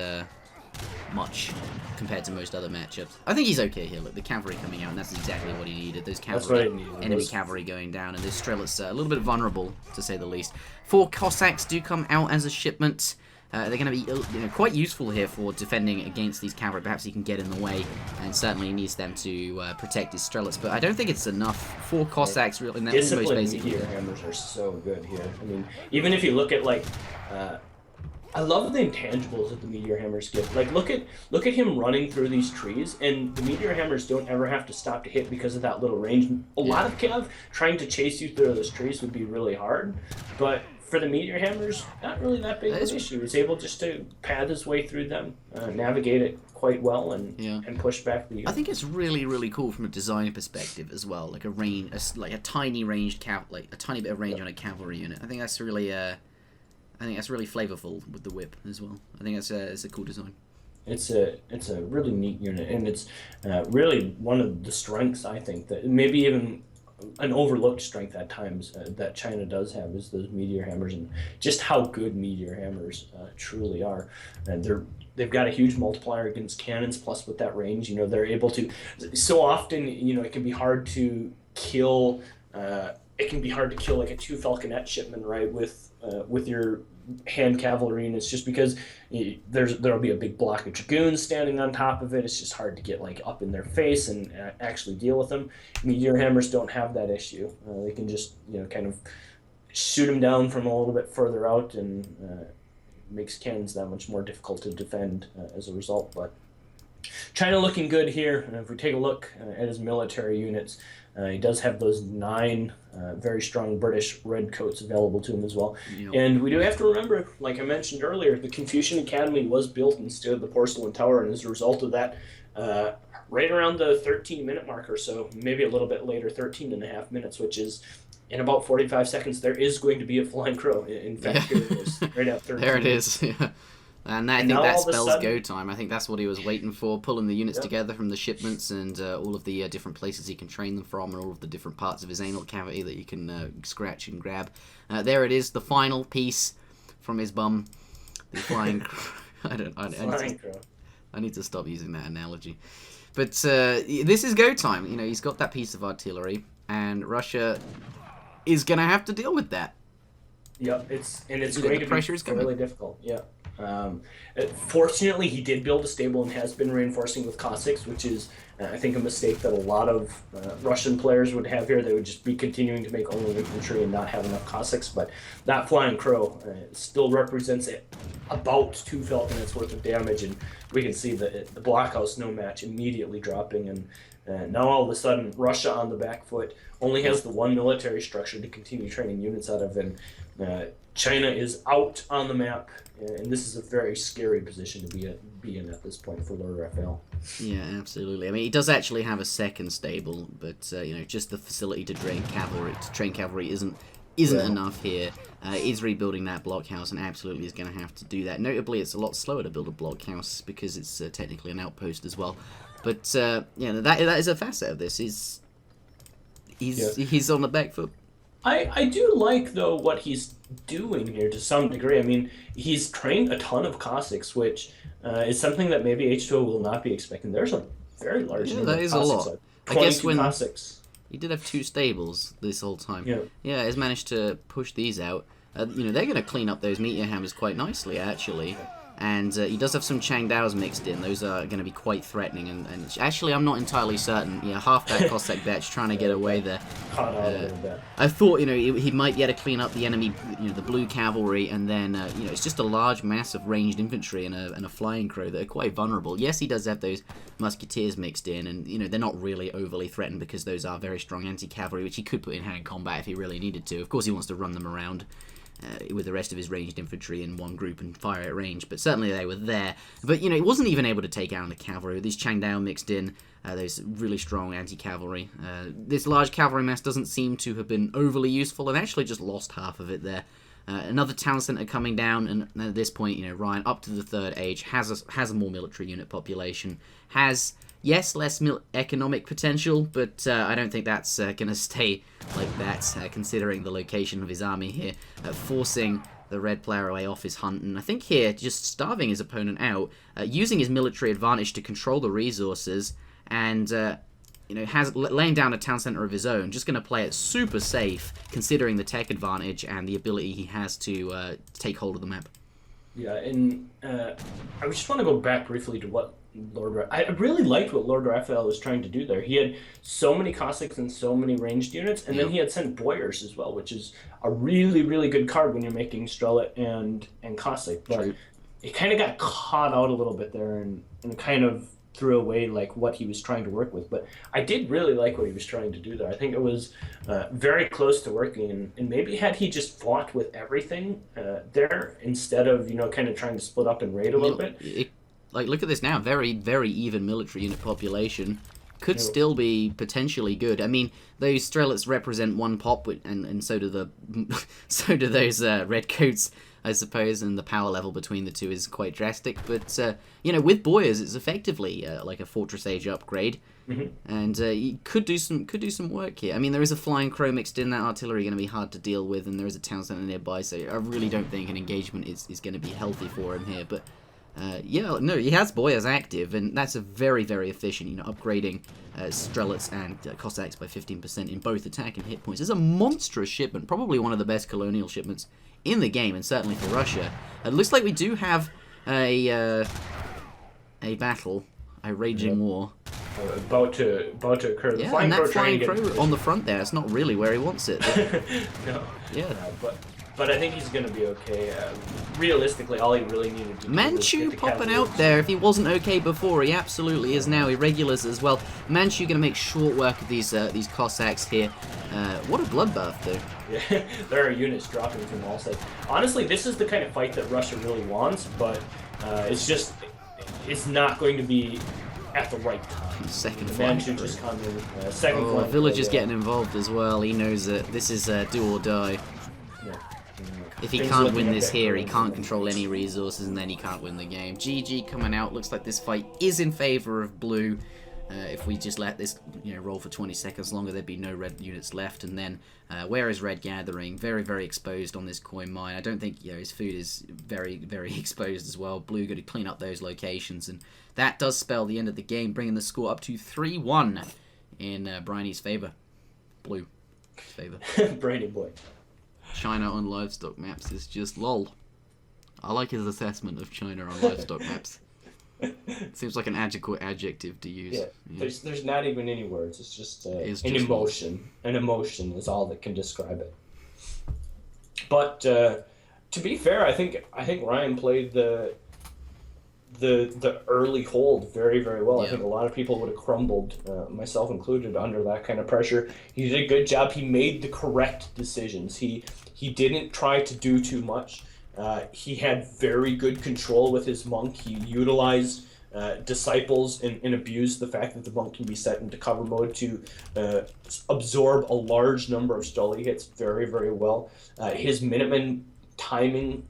Speaker 1: much compared to most other matchups. I think he's okay here. Look, the cavalry coming out, and that's exactly what he needed. Those cavalry, enemy cavalry going down, and those strelets are a little bit vulnerable, to say the least. 4 Cossacks do come out as a shipment. They're going to be quite useful here for defending against these cavalry. Perhaps he can get in the way, and certainly he needs them to protect his strelets. But I don't think it's enough. 4 Cossacks, really, in that most basic.
Speaker 2: Meteor hammers are so good here. I mean, even if you look at I love the intangibles that the Meteor Hammers give. Like, look at him running through these trees, and the Meteor Hammers don't ever have to stop to hit because of that little range. A lot of Cav trying to chase you through those trees would be really hard, but for the Meteor Hammers, not really that big of an issue. He's able just to pad his way through them, navigate it quite well, and push back the unit.
Speaker 1: I think it's really, really cool from a design perspective as well. Like a tiny ranged a tiny bit of range on a cavalry unit. I think that's really flavorful with the whip as well. I think it's a cool design.
Speaker 2: It's a really neat unit, and it's really one of the strengths, I think, that maybe even an overlooked strength at times that China does have is those Meteor Hammers, and just how good Meteor Hammers truly are. And they've got a huge multiplier against cannons, plus with that range, they're able to. So often, it can be hard to kill. It can be hard to kill like a 2 Falconet shipment, right, with your hand cavalry, and it's just because there'll be a big block of dragoons standing on top of it. It's just hard to get up in their face and actually deal with them. Meteor Hammers don't have that issue. They can just kind of shoot them down from a little bit further out, and makes cannons that much more difficult to defend as a result. But China looking good here. If we take a look at his military units, he does have those 9 very strong British redcoats available to him as well. Yep. And we do have to remember, like I mentioned earlier, the Confucian Academy was built instead of the Porcelain Tower, and as a result of that, right around the 13-minute mark or so, maybe a little bit later, 13 and a half minutes, which is in about 45 seconds, there is going to be a flying crow. In fact, here it is, right at 13
Speaker 1: There it is, yeah. And I think that spells go time. I think that's what he was waiting for, pulling the units together from the shipments and all of the different places he can train them from, and all of the different parts of his anal cavity that you can scratch and grab. There it is, the final piece from his bum, the flying crow. I need to stop using that analogy. But this is go time. He's got that piece of artillery, and Russia is going to have to deal with that.
Speaker 2: Yep, it's going to be really difficult. Yeah. Fortunately, he did build a stable and has been reinforcing with Cossacks, which is, I think, a mistake that a lot of Russian players would have here. They would just be continuing to make only infantry and not have enough Cossacks. But that Flying Crow still represents about 2 Falconets worth of damage, and we can see the Blockhouse no match immediately dropping. And now all of a sudden, Russia on the back foot only has the one military structure to continue training units out of, and China is out on the map, and this is a very scary position to be in at this point for LordRaphael.
Speaker 1: Yeah, absolutely. I mean, he does actually have a second stable, but you know, just the facility to train cavalry isn't enough here. Is rebuilding that blockhouse, and absolutely is going to have to do that. Notably, it's a lot slower to build a blockhouse because it's technically an outpost as well. But yeah, that is a facet of this. He's on the back foot.
Speaker 2: I do like, though, what he's doing here to some degree. I mean, he's trained a ton of Cossacks, which is something that maybe H2O will not be expecting. There's a very large number
Speaker 1: that
Speaker 2: of
Speaker 1: is
Speaker 2: Cossacks.
Speaker 1: a lot.
Speaker 2: I guess when Cossacks.
Speaker 1: He did have 2 stables this whole time.
Speaker 2: Yeah,
Speaker 1: he's managed to push these out. You know, they're going to clean up those meteor hammers quite nicely, actually. And he does have some Changdaos mixed in. Those are going to be quite threatening. And actually, I'm not entirely certain. Yeah, half that Cossack batch trying to get away there.
Speaker 2: Caught out a little bit.
Speaker 1: I thought, you know, he might be able to clean up the enemy, you know, the blue cavalry, and then, you know, it's just a large mass of ranged infantry and a flying crow that are quite vulnerable. Yes, he does have those musketeers mixed in, and, you know, they're not really overly threatened because those are very strong anti-cavalry, which he could put in hand combat if he really needed to. Of course, he wants to run them around with the rest of his ranged infantry in one group and fire at range, but certainly they were there. But, you know, it wasn't even able to take out the cavalry with these Changdao mixed in, those really strong anti-cavalry. This large cavalry mass doesn't seem to have been overly useful, and actually just lost half of it there. Another town centre coming down, and at this point, you know, Ryan, up to the 3rd age, has a more military unit population, has, yes, less economic potential, but I don't think that's going to stay like that, considering the location of his army here, forcing the red player away off his hunt, and I think here, just starving his opponent out, using his military advantage to control the resources, and you know, laying down a town centre of his own, just going to play it super safe, considering the tech advantage and the ability he has to take hold of the map.
Speaker 2: Yeah, and I just want to go back briefly to what I really liked what LordRaphael was trying to do there. He had so many Cossacks and so many ranged units, and then he had sent Boyars as well, which is a really, really good card when you're making Strellet and Cossack. But it kind of got caught out a little bit there and kind of threw away like what he was trying to work with. But I did really like what he was trying to do there. I think it was very close to working, and maybe had he just fought with everything there instead of, you know, kind of trying to split up and raid a little bit.
Speaker 1: Like, look at this now. Very, very even military unit population. Could still be potentially good. I mean, those Strelets represent 1 pop, and so do those redcoats, I suppose, and the power level between the two is quite drastic. But you know, with Boyars, it's effectively like a Fortress Age upgrade, and you could do some work here. I mean, there is a Flying Crow mixed in. That artillery going to be hard to deal with, and there is a town centre nearby, so I really don't think an engagement is going to be healthy for him here. But yeah, no, he has Boyars active, and that's a very, very efficient, you know, upgrading Strelets and Cossacks by 15% in both attack and hit points. It's a monstrous shipment, probably one of the best colonial shipments in the game, and certainly for Russia. It looks like we do have a battle, a raging war.
Speaker 2: About to occur.
Speaker 1: The Flying Crow Flying Crow on the front there, it's not really where he wants it.
Speaker 2: No.
Speaker 1: Yeah.
Speaker 2: But I think he's going to be okay. Realistically, all he really needed to do
Speaker 1: Manchu popping out there. If he wasn't okay before, he absolutely is now. Irregulars as well. Manchu going to make short work of these Cossacks here. What a bloodbath, though.
Speaker 2: Yeah, there are units dropping from all sides. Honestly, this is the kind of fight that Russia really wants, but it's not going to be at the right time.
Speaker 1: Second
Speaker 2: Manchu just come in. Second
Speaker 1: Village is getting involved as well. He knows that this is do or die. If he can't win this here, he can't control any resources, and then he can't win the game. GG coming out. Looks like this fight is in favor of blue. If we just let this, you know, roll for 20 seconds longer, there'd be no red units left. And then, where is red gathering? Very, very exposed on this coin mine. I don't think, you know, his food is very, very exposed as well. Blue going to clean up those locations, and that does spell the end of the game, bringing the score up to 3-1 in Bryony's favor. Blue favor.
Speaker 2: Brady boy.
Speaker 1: China on livestock maps is just lol. I like his assessment of China on livestock maps. Seems like an adequate adjective to use.
Speaker 2: Yeah. There's not even any words. It's just an emotion. An emotion is all that can describe it. But to be fair, I think Ryan played the early hold very, very well. Yeah. I think a lot of people would have crumbled, myself included, under that kind of pressure. He did a good job. He made the correct decisions. He didn't try to do too much. He had very good control with his monk. He utilized disciples and abused the fact that the monk can be set into cover mode to absorb a large number of Stully hits very, very well. His Minutemen timing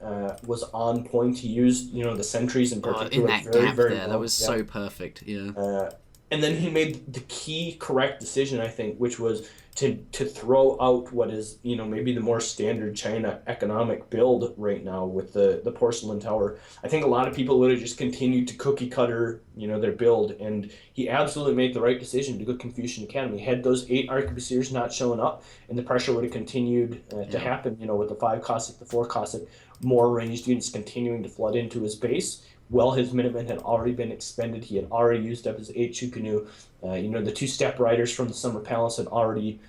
Speaker 2: was on point. He used, the sentries in particular
Speaker 1: in that
Speaker 2: very,
Speaker 1: gap
Speaker 2: very
Speaker 1: there.
Speaker 2: well.
Speaker 1: That was so perfect. Yeah.
Speaker 2: And then he made the key correct decision, I think, which was to throw out what is, maybe the more standard China economic build right now with the porcelain tower. I think a lot of people would have just continued to cookie cutter, their build, and he absolutely made the right decision to go Confucian Academy. Had those 8 Arquebusiers not shown up, and the pressure would have continued to happen, with the 5 Cossack, the 4 Cossack, more ranged units continuing to flood into his base. Well, his Minutemen had already been expended. He had already used up his 8 Chukanu. The 2 Step Riders from the Summer Palace had already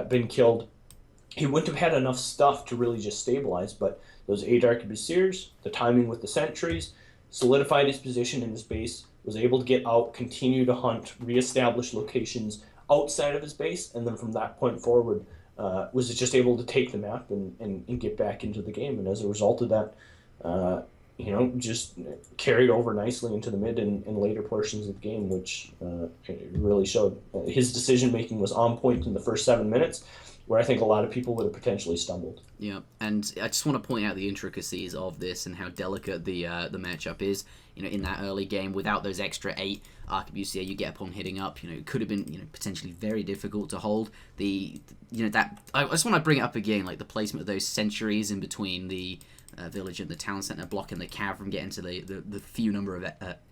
Speaker 2: been killed. He wouldn't have had enough stuff to really just stabilize, but those 8 Arquebusiers, the timing with the sentries, solidified his position in his base, was able to get out, continue to hunt, reestablish locations outside of his base, and then from that point forward, was just able to take the map and get back into the game. And as a result of that, just carried over nicely into the mid and later portions of the game, which really showed. His decision-making was on point in the first 7 minutes, where I think a lot of people would have potentially stumbled.
Speaker 1: Yeah, and I just want to point out the intricacies of this and how delicate the matchup is. In that early game, without those extra 8 Arquebusier you get upon hitting up, it could have been, potentially very difficult to hold. I just want to bring it up again, like the placement of those sentries in between the village and the town centre, blocking the cav from getting to the few number of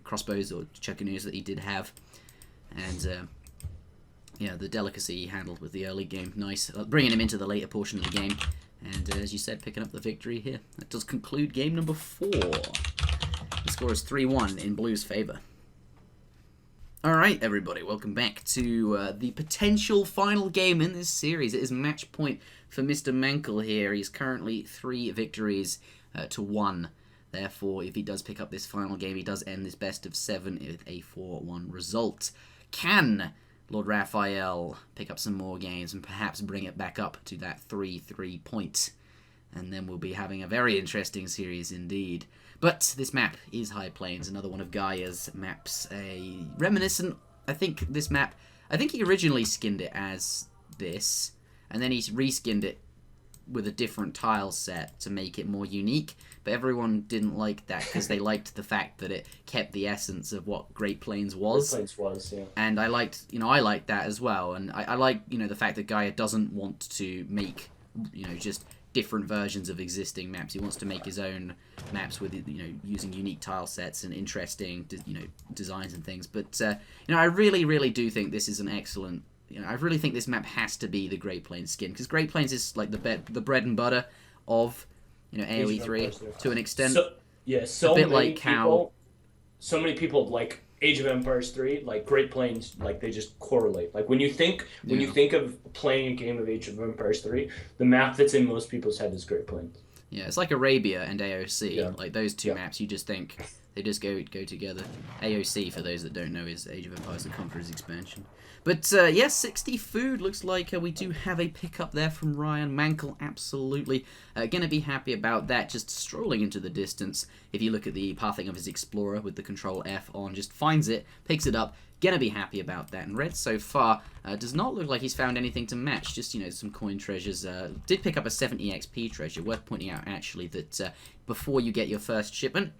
Speaker 1: crossbows or chuckanus that he did have. And the delicacy he handled with the early game, nice. Bringing him into the later portion of the game, and as you said, picking up the victory here. That does conclude game number 4. The score is 3-1 in Blue's favour. Alright everybody, welcome back to the potential final game in this series. It is match point for Mr. Mankel here. He's currently 3 victories to 1. Therefore, if he does pick up this final game, he does end this best of 7 with a 4-1 result. Can LordRaphael pick up some more games and perhaps bring it back up to that 3-3 point? And then we'll be having a very interesting series indeed. But this map is High Plains, another one of Gaia's maps. Reminiscent, I think he originally skinned it as this, and then he reskinned it with a different tile set to make it more unique. But everyone didn't like that because they liked the fact that it kept the essence of what Great Plains was.
Speaker 2: Great Plains was, yeah.
Speaker 1: And I liked that as well. And I like, the fact that Gaia doesn't want to make, just different versions of existing maps. He wants to make his own maps with, using unique tile sets and interesting, designs and things. But, I really, really do think this is an excellent, I really think this map has to be the Great Plains skin, because Great Plains is like the bread and butter of, AOE 3 to an extent.
Speaker 2: So many people like Age of Empires 3, like Great Plains, like they just correlate. Like when you think of playing a game of Age of Empires 3, the map that's in most people's head is Great Plains.
Speaker 1: Yeah, it's like Arabia and AOC. Yeah. Like those two maps, you just think they just go together. AOC, for those that don't know, is Age of Empires: The Conqueror's expansion. But 60 food. Looks like we do have a pickup there from Ryan Mankel. Absolutely. Gonna be happy about that. Just strolling into the distance. If you look at the pathing of his Explorer with the Control F on, just finds it, picks it up. Gonna be happy about that. And Red so far does not look like he's found anything to match. Just, some coin treasures. Did pick up a 70 XP treasure. Worth pointing out, actually, that before you get your first shipment,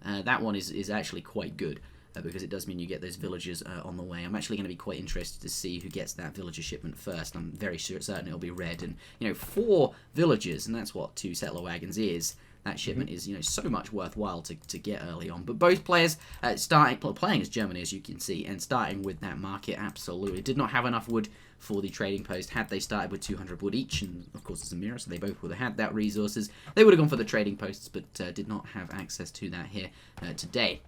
Speaker 1: that one is actually quite good. Because it does mean you get those villagers on the way. I'm actually going to be quite interested to see who gets that villager shipment first. I'm very certain it'll be Red. And, 4 villagers, and that's what 2 settler wagons is. That shipment is, so much worthwhile to get early on. But both players playing as Germany, as you can see, and starting with that market, absolutely. Did not have enough wood for the trading post. Had they started with 200 wood each, and of course it's a mirror, so they both would have had that resources, they would have gone for the trading posts, but did not have access to that here today.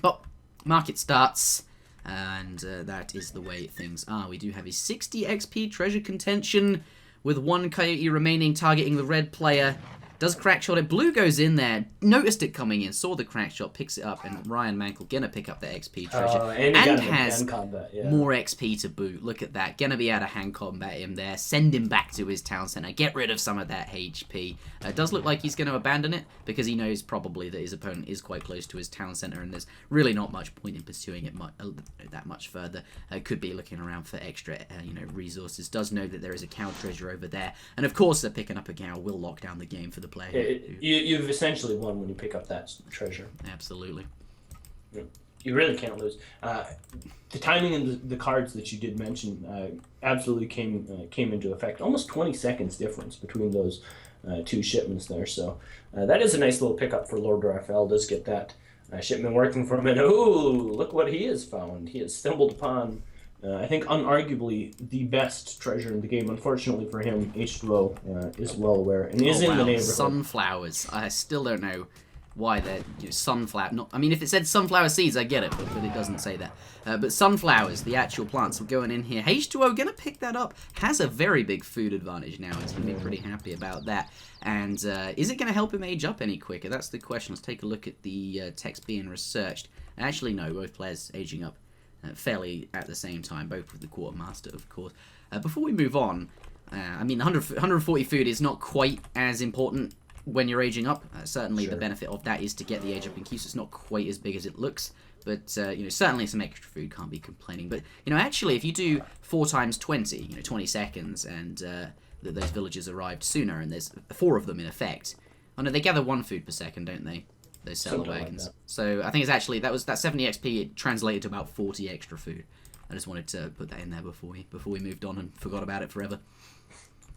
Speaker 1: But market starts, and that is the way things are. We do have a 60 XP treasure contention with 1 Coyote remaining, targeting the red player. Does crack shot it. Blue goes in there, noticed it coming in, saw the crack shot, picks it up, and Ryan Mankel gonna pick up the XP treasure.
Speaker 2: And
Speaker 1: has
Speaker 2: combat,
Speaker 1: more XP to boot. Look at that. Gonna be able to hand combat him there. Send him back to his town center. Get rid of some of that HP. Does look like he's gonna abandon it, because he knows probably that his opponent is quite close to his town center, and there's really not much point in pursuing it that much further. Could be looking around for extra resources. Does know that there is a cow treasure over there. And of course, picking up a cow will lock down the game for the player.
Speaker 2: You've essentially won when you pick up that treasure.
Speaker 1: Absolutely.
Speaker 2: You really can't lose. The timing and the cards that you did mention absolutely came into effect. Almost 20 seconds difference between those 2 shipments there. So that is a nice little pickup for LordRaphael. Does get that shipment working for him. And ooh, look what he has found. He has stumbled upon, I think, unarguably the best treasure in the game. Unfortunately for him, H2O is well aware and is in the neighborhood.
Speaker 1: Sunflowers. I still don't know why they're sunflower. I mean, if it said sunflower seeds, I get it, but it doesn't say that. But sunflowers, the actual plants, are going in here. H2O gonna pick that up. Has a very big food advantage now. He's gonna be pretty happy about that. And is it gonna help him age up any quicker? That's the question. Let's take a look at the text being researched. Actually, no. Both players aging up fairly at the same time, both with the quartermaster, of course. Before we move on, I mean, 140 food is not quite as important when you're aging up. Certainly, the benefit of that is to get the age up in queue, so it's not quite as big as it looks. But certainly some extra food, can't be complaining. But actually, if you do 4 times 20, 20 seconds, and those villagers arrived sooner, and there's 4 of them in effect. Oh no, they gather 1 food per second, don't they? Those settler wagons. Like so I think it's actually that 70 XP it translated to about 40 extra food. I just wanted to put that in there before we moved on and forgot about it forever.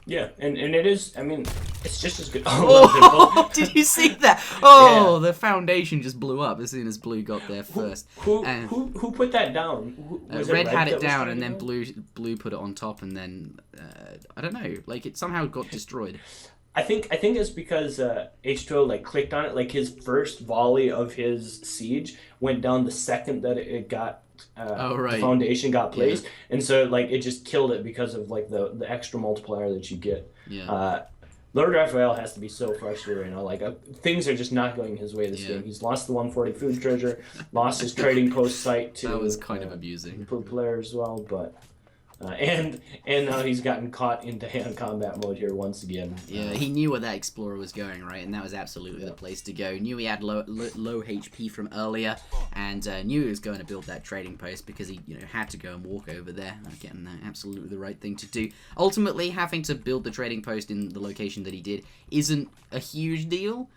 Speaker 2: Yeah, and it is. I mean, it's just as good.
Speaker 1: Oh, did you see that? Oh, yeah. The foundation just blew up as soon as Blue got there first.
Speaker 2: Who put that down?
Speaker 1: Red had it down, and then Blue put it on top, and then I don't know. Like it somehow got destroyed.
Speaker 2: I think it's because H2O clicked on it. Like his first volley of his siege went down the second that it got the foundation got placed, and so it just killed it because of the extra multiplier that you get.
Speaker 1: Yeah.
Speaker 2: LordRaphael has to be so frustrated things are just not going his way this game. He's lost the 140 food treasure, lost his trading post site to
Speaker 1: that was kind of abusing
Speaker 2: per player as well, but. And now he's gotten caught into hand combat mode here once again.
Speaker 1: Yeah, he knew where that explorer was going, right? And that was absolutely the place to go. Knew he had low HP from earlier, and knew he was going to build that trading post because he had to go and walk over there. Again, absolutely the right thing to do. Ultimately, having to build the trading post in the location that he did isn't a huge deal.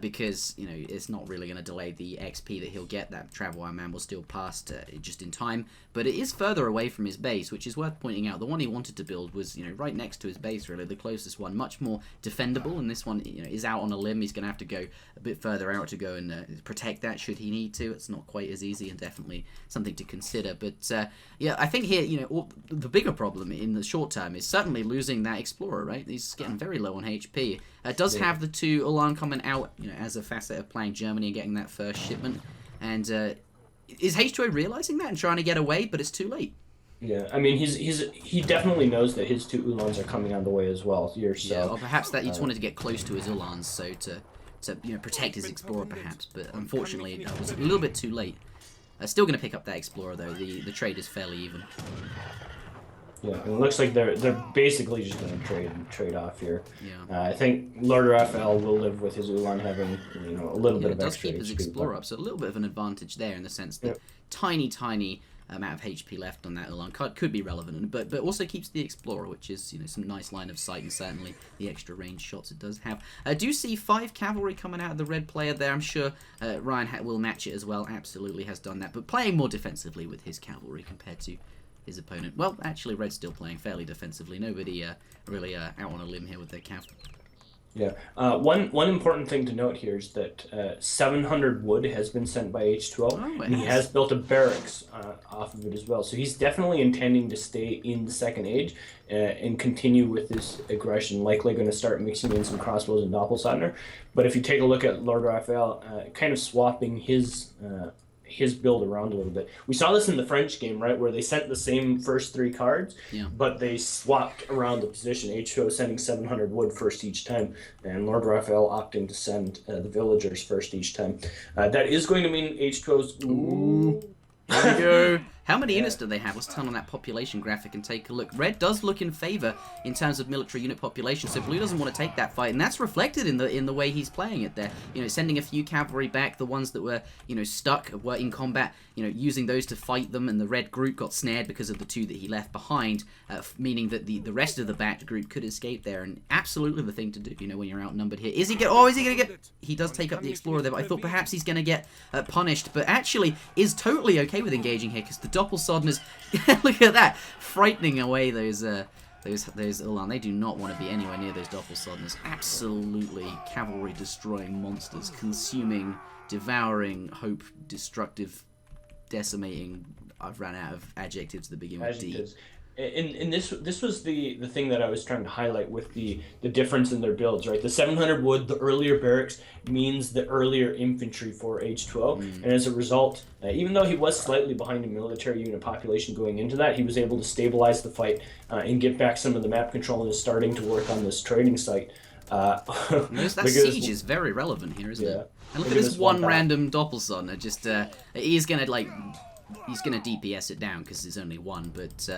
Speaker 1: Because it's not really going to delay the XP that he'll get. That travel man will still pass just in time, but it is further away from his base, which is worth pointing out. The one he wanted to build was right next to his base, really the closest one, much more defendable. And this one is out on a limb. He's going to have to go a bit further out to go and protect that should he need to. It's not quite as easy, and definitely something to consider. But yeah, I think here the bigger problem in the short term is certainly losing that explorer. Right, he's getting very low on HP. Does have the 2 Ulan coming out as a facet of playing Germany and getting that first shipment. And is H2O realizing that and trying to get away, but it's too late?
Speaker 2: Yeah, I mean, he definitely knows that his 2 Ulans are coming on the way as well here. So,
Speaker 1: yeah, or perhaps that he just wanted to get close to his Ulans, so to protect his explorer, perhaps. But unfortunately, it was a little bit too late. Still going to pick up that explorer though. The trade is fairly even.
Speaker 2: Yeah, it looks like they're basically just going to trade off here.
Speaker 1: Yeah.
Speaker 2: I think LordRaphael will live with his Ulan having a little bit of extra.
Speaker 1: It does keep his explorer up, so a little bit of an advantage there in the sense that tiny amount of HP left on that Ulan card could be relevant, but also keeps the explorer, which is some nice line of sight, and certainly the extra range shots it does have. I do see 5 cavalry coming out of the red player there. I'm sure Ryan will match it as well. Absolutely has done that, but playing more defensively with his cavalry compared to his opponent. Well, actually, Red's still playing fairly defensively. Nobody really out on a limb here with their cav.
Speaker 2: Yeah. One important thing to note here is that 700 wood has been sent by H2O, and he has built a barracks off of it as well. So he's definitely intending to stay in the second age and continue with this aggression. Likely going to start mixing in some crossbows and Doppelsatner. But if you take a look at LordRaphael, kind of swapping his build around a little bit. We saw this in the French game, right, where they sent the same first 3 cards, but they swapped around the position. H2O sending 700 wood first each time, and LordRaphael opting to send the villagers first each time. That is going to mean H2O's...
Speaker 1: Ooh. There we go. How many units do they have? Let's turn on that population graphic and take a look. Red does look in favor in terms of military unit population, so blue doesn't want to take that fight, and that's reflected in the way he's playing it there. You know, sending a few cavalry back, the ones that were, you know, stuck, were in combat, you know, using those to fight them, and the red group got snared because of the 2 that he left behind, meaning that the rest of the backed group could escape there, and absolutely the thing to do, you know, when you're outnumbered here. Is he going to get... He does take up the Explorer there, but I thought perhaps he's going to get punished, but actually is totally okay with engaging here, because the Doppelsodners, look at that, frightening away those Ulan. They do not want to be anywhere near those Doppelsodners. Absolutely cavalry destroying monsters, consuming, devouring, hope, destructive, decimating. I've ran out of adjectives to begin with. D.
Speaker 2: And this was the thing that I was trying to highlight with the difference in their builds, right? The 700 wood, the earlier barracks, means the earlier infantry for H2O, and as a result, even though he was slightly behind in military unit population going into that, he was able to stabilize the fight and get back some of the map control, and is starting to work on this trading site.
Speaker 1: That siege is very relevant here, isn't it? And look at this one random Doppelsonner. Just he's gonna DPS it down because there's only one, but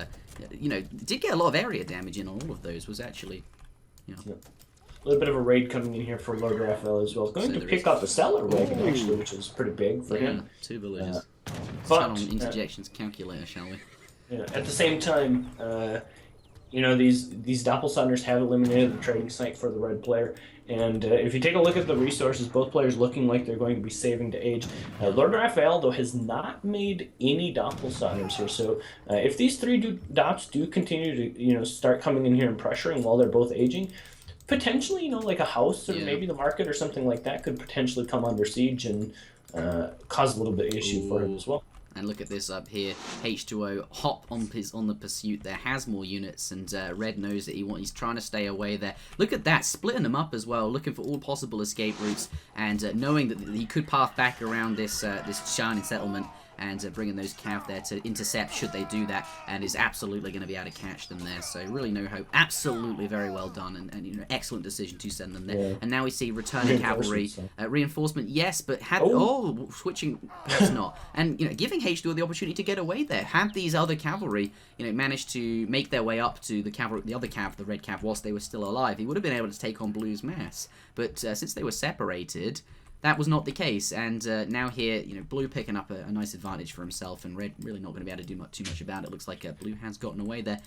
Speaker 1: you know, did get a lot of area damage in on all of those. Was actually, you know.
Speaker 2: A little bit of a raid coming in here for LordRaphael as well. Going to pick up a cellar wagon actually, which is pretty big for him.
Speaker 1: 2 villages. But on Interjection's calculator, shall we?
Speaker 2: Yeah. At the same time, you know, these Doppelsatners have eliminated the trading site for the red player. And if you take a look at the resources, both players looking like they're going to be saving to age. LordRaphael, though, has not made any Doppelsatners here. So if these 3 Dops do continue to, you know, start coming in here and pressuring while they're both aging, potentially, you know, like a house or maybe the market or something like that could potentially come under siege and cause a little bit of issue for him as well.
Speaker 1: And look at this up here. H2O hop on the pursuit there, has more units, and Red knows that he's trying to stay away there. Look at that, splitting them up as well, looking for all possible escape routes, and knowing that he could path back around this shining settlement and bringing those cav there to intercept should they do that, and is absolutely going to be able to catch them there. So really no hope. Absolutely very well done, and you know, excellent decision to send them there. Yeah. And now we see returning cavalry reinforcement. Yes, but switching perhaps not. And you know, giving H2O the opportunity to get away there. Had these other cavalry, you know, managed to make their way up to the other cav, the red cav, whilst they were still alive, he would have been able to take on Blue's mass. But since they were separated, that was not the case, and now here, you know, Blue picking up a nice advantage for himself, and Red really not going to be able to do too much about it. Looks like Blue has gotten away there.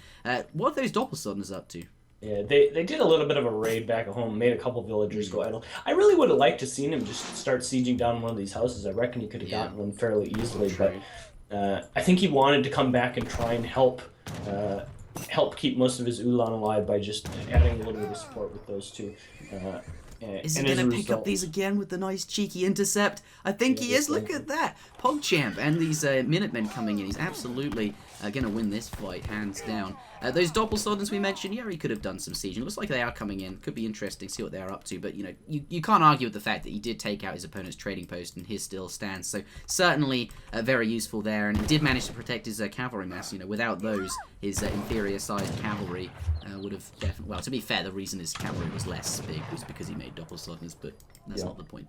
Speaker 1: What are those Doppelsodners up to?
Speaker 2: Yeah, they did a little bit of a raid back at home, made a couple villagers go idle. I really would have liked to seen him just start sieging down one of these houses. I reckon he could have gotten one fairly easily, but I think he wanted to come back and try and help keep most of his Ulan alive by just adding a little bit of support with those 2.
Speaker 1: Is he going to pick up these again with the nice cheeky intercept? I think he is. Look at that. PogChamp and these Minutemen coming in. He's absolutely going to win this fight, hands down. Those Doppelsodners we mentioned, yeah, he could have done some siege. It looks like they are coming in. Could be interesting, see what they're up to. But, you know, you can't argue with the fact that he did take out his opponent's trading post and his still stands. So, certainly very useful there. And he did manage to protect his cavalry mass. You know, without those, his inferior-sized cavalry would have definitely... Well, to be fair, the reason his cavalry was less big was because he made Doppelsodners, but that's not the point.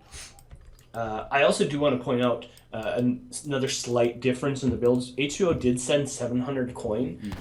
Speaker 2: I also do want to point out another slight difference in the builds. H2O did send 700 coin,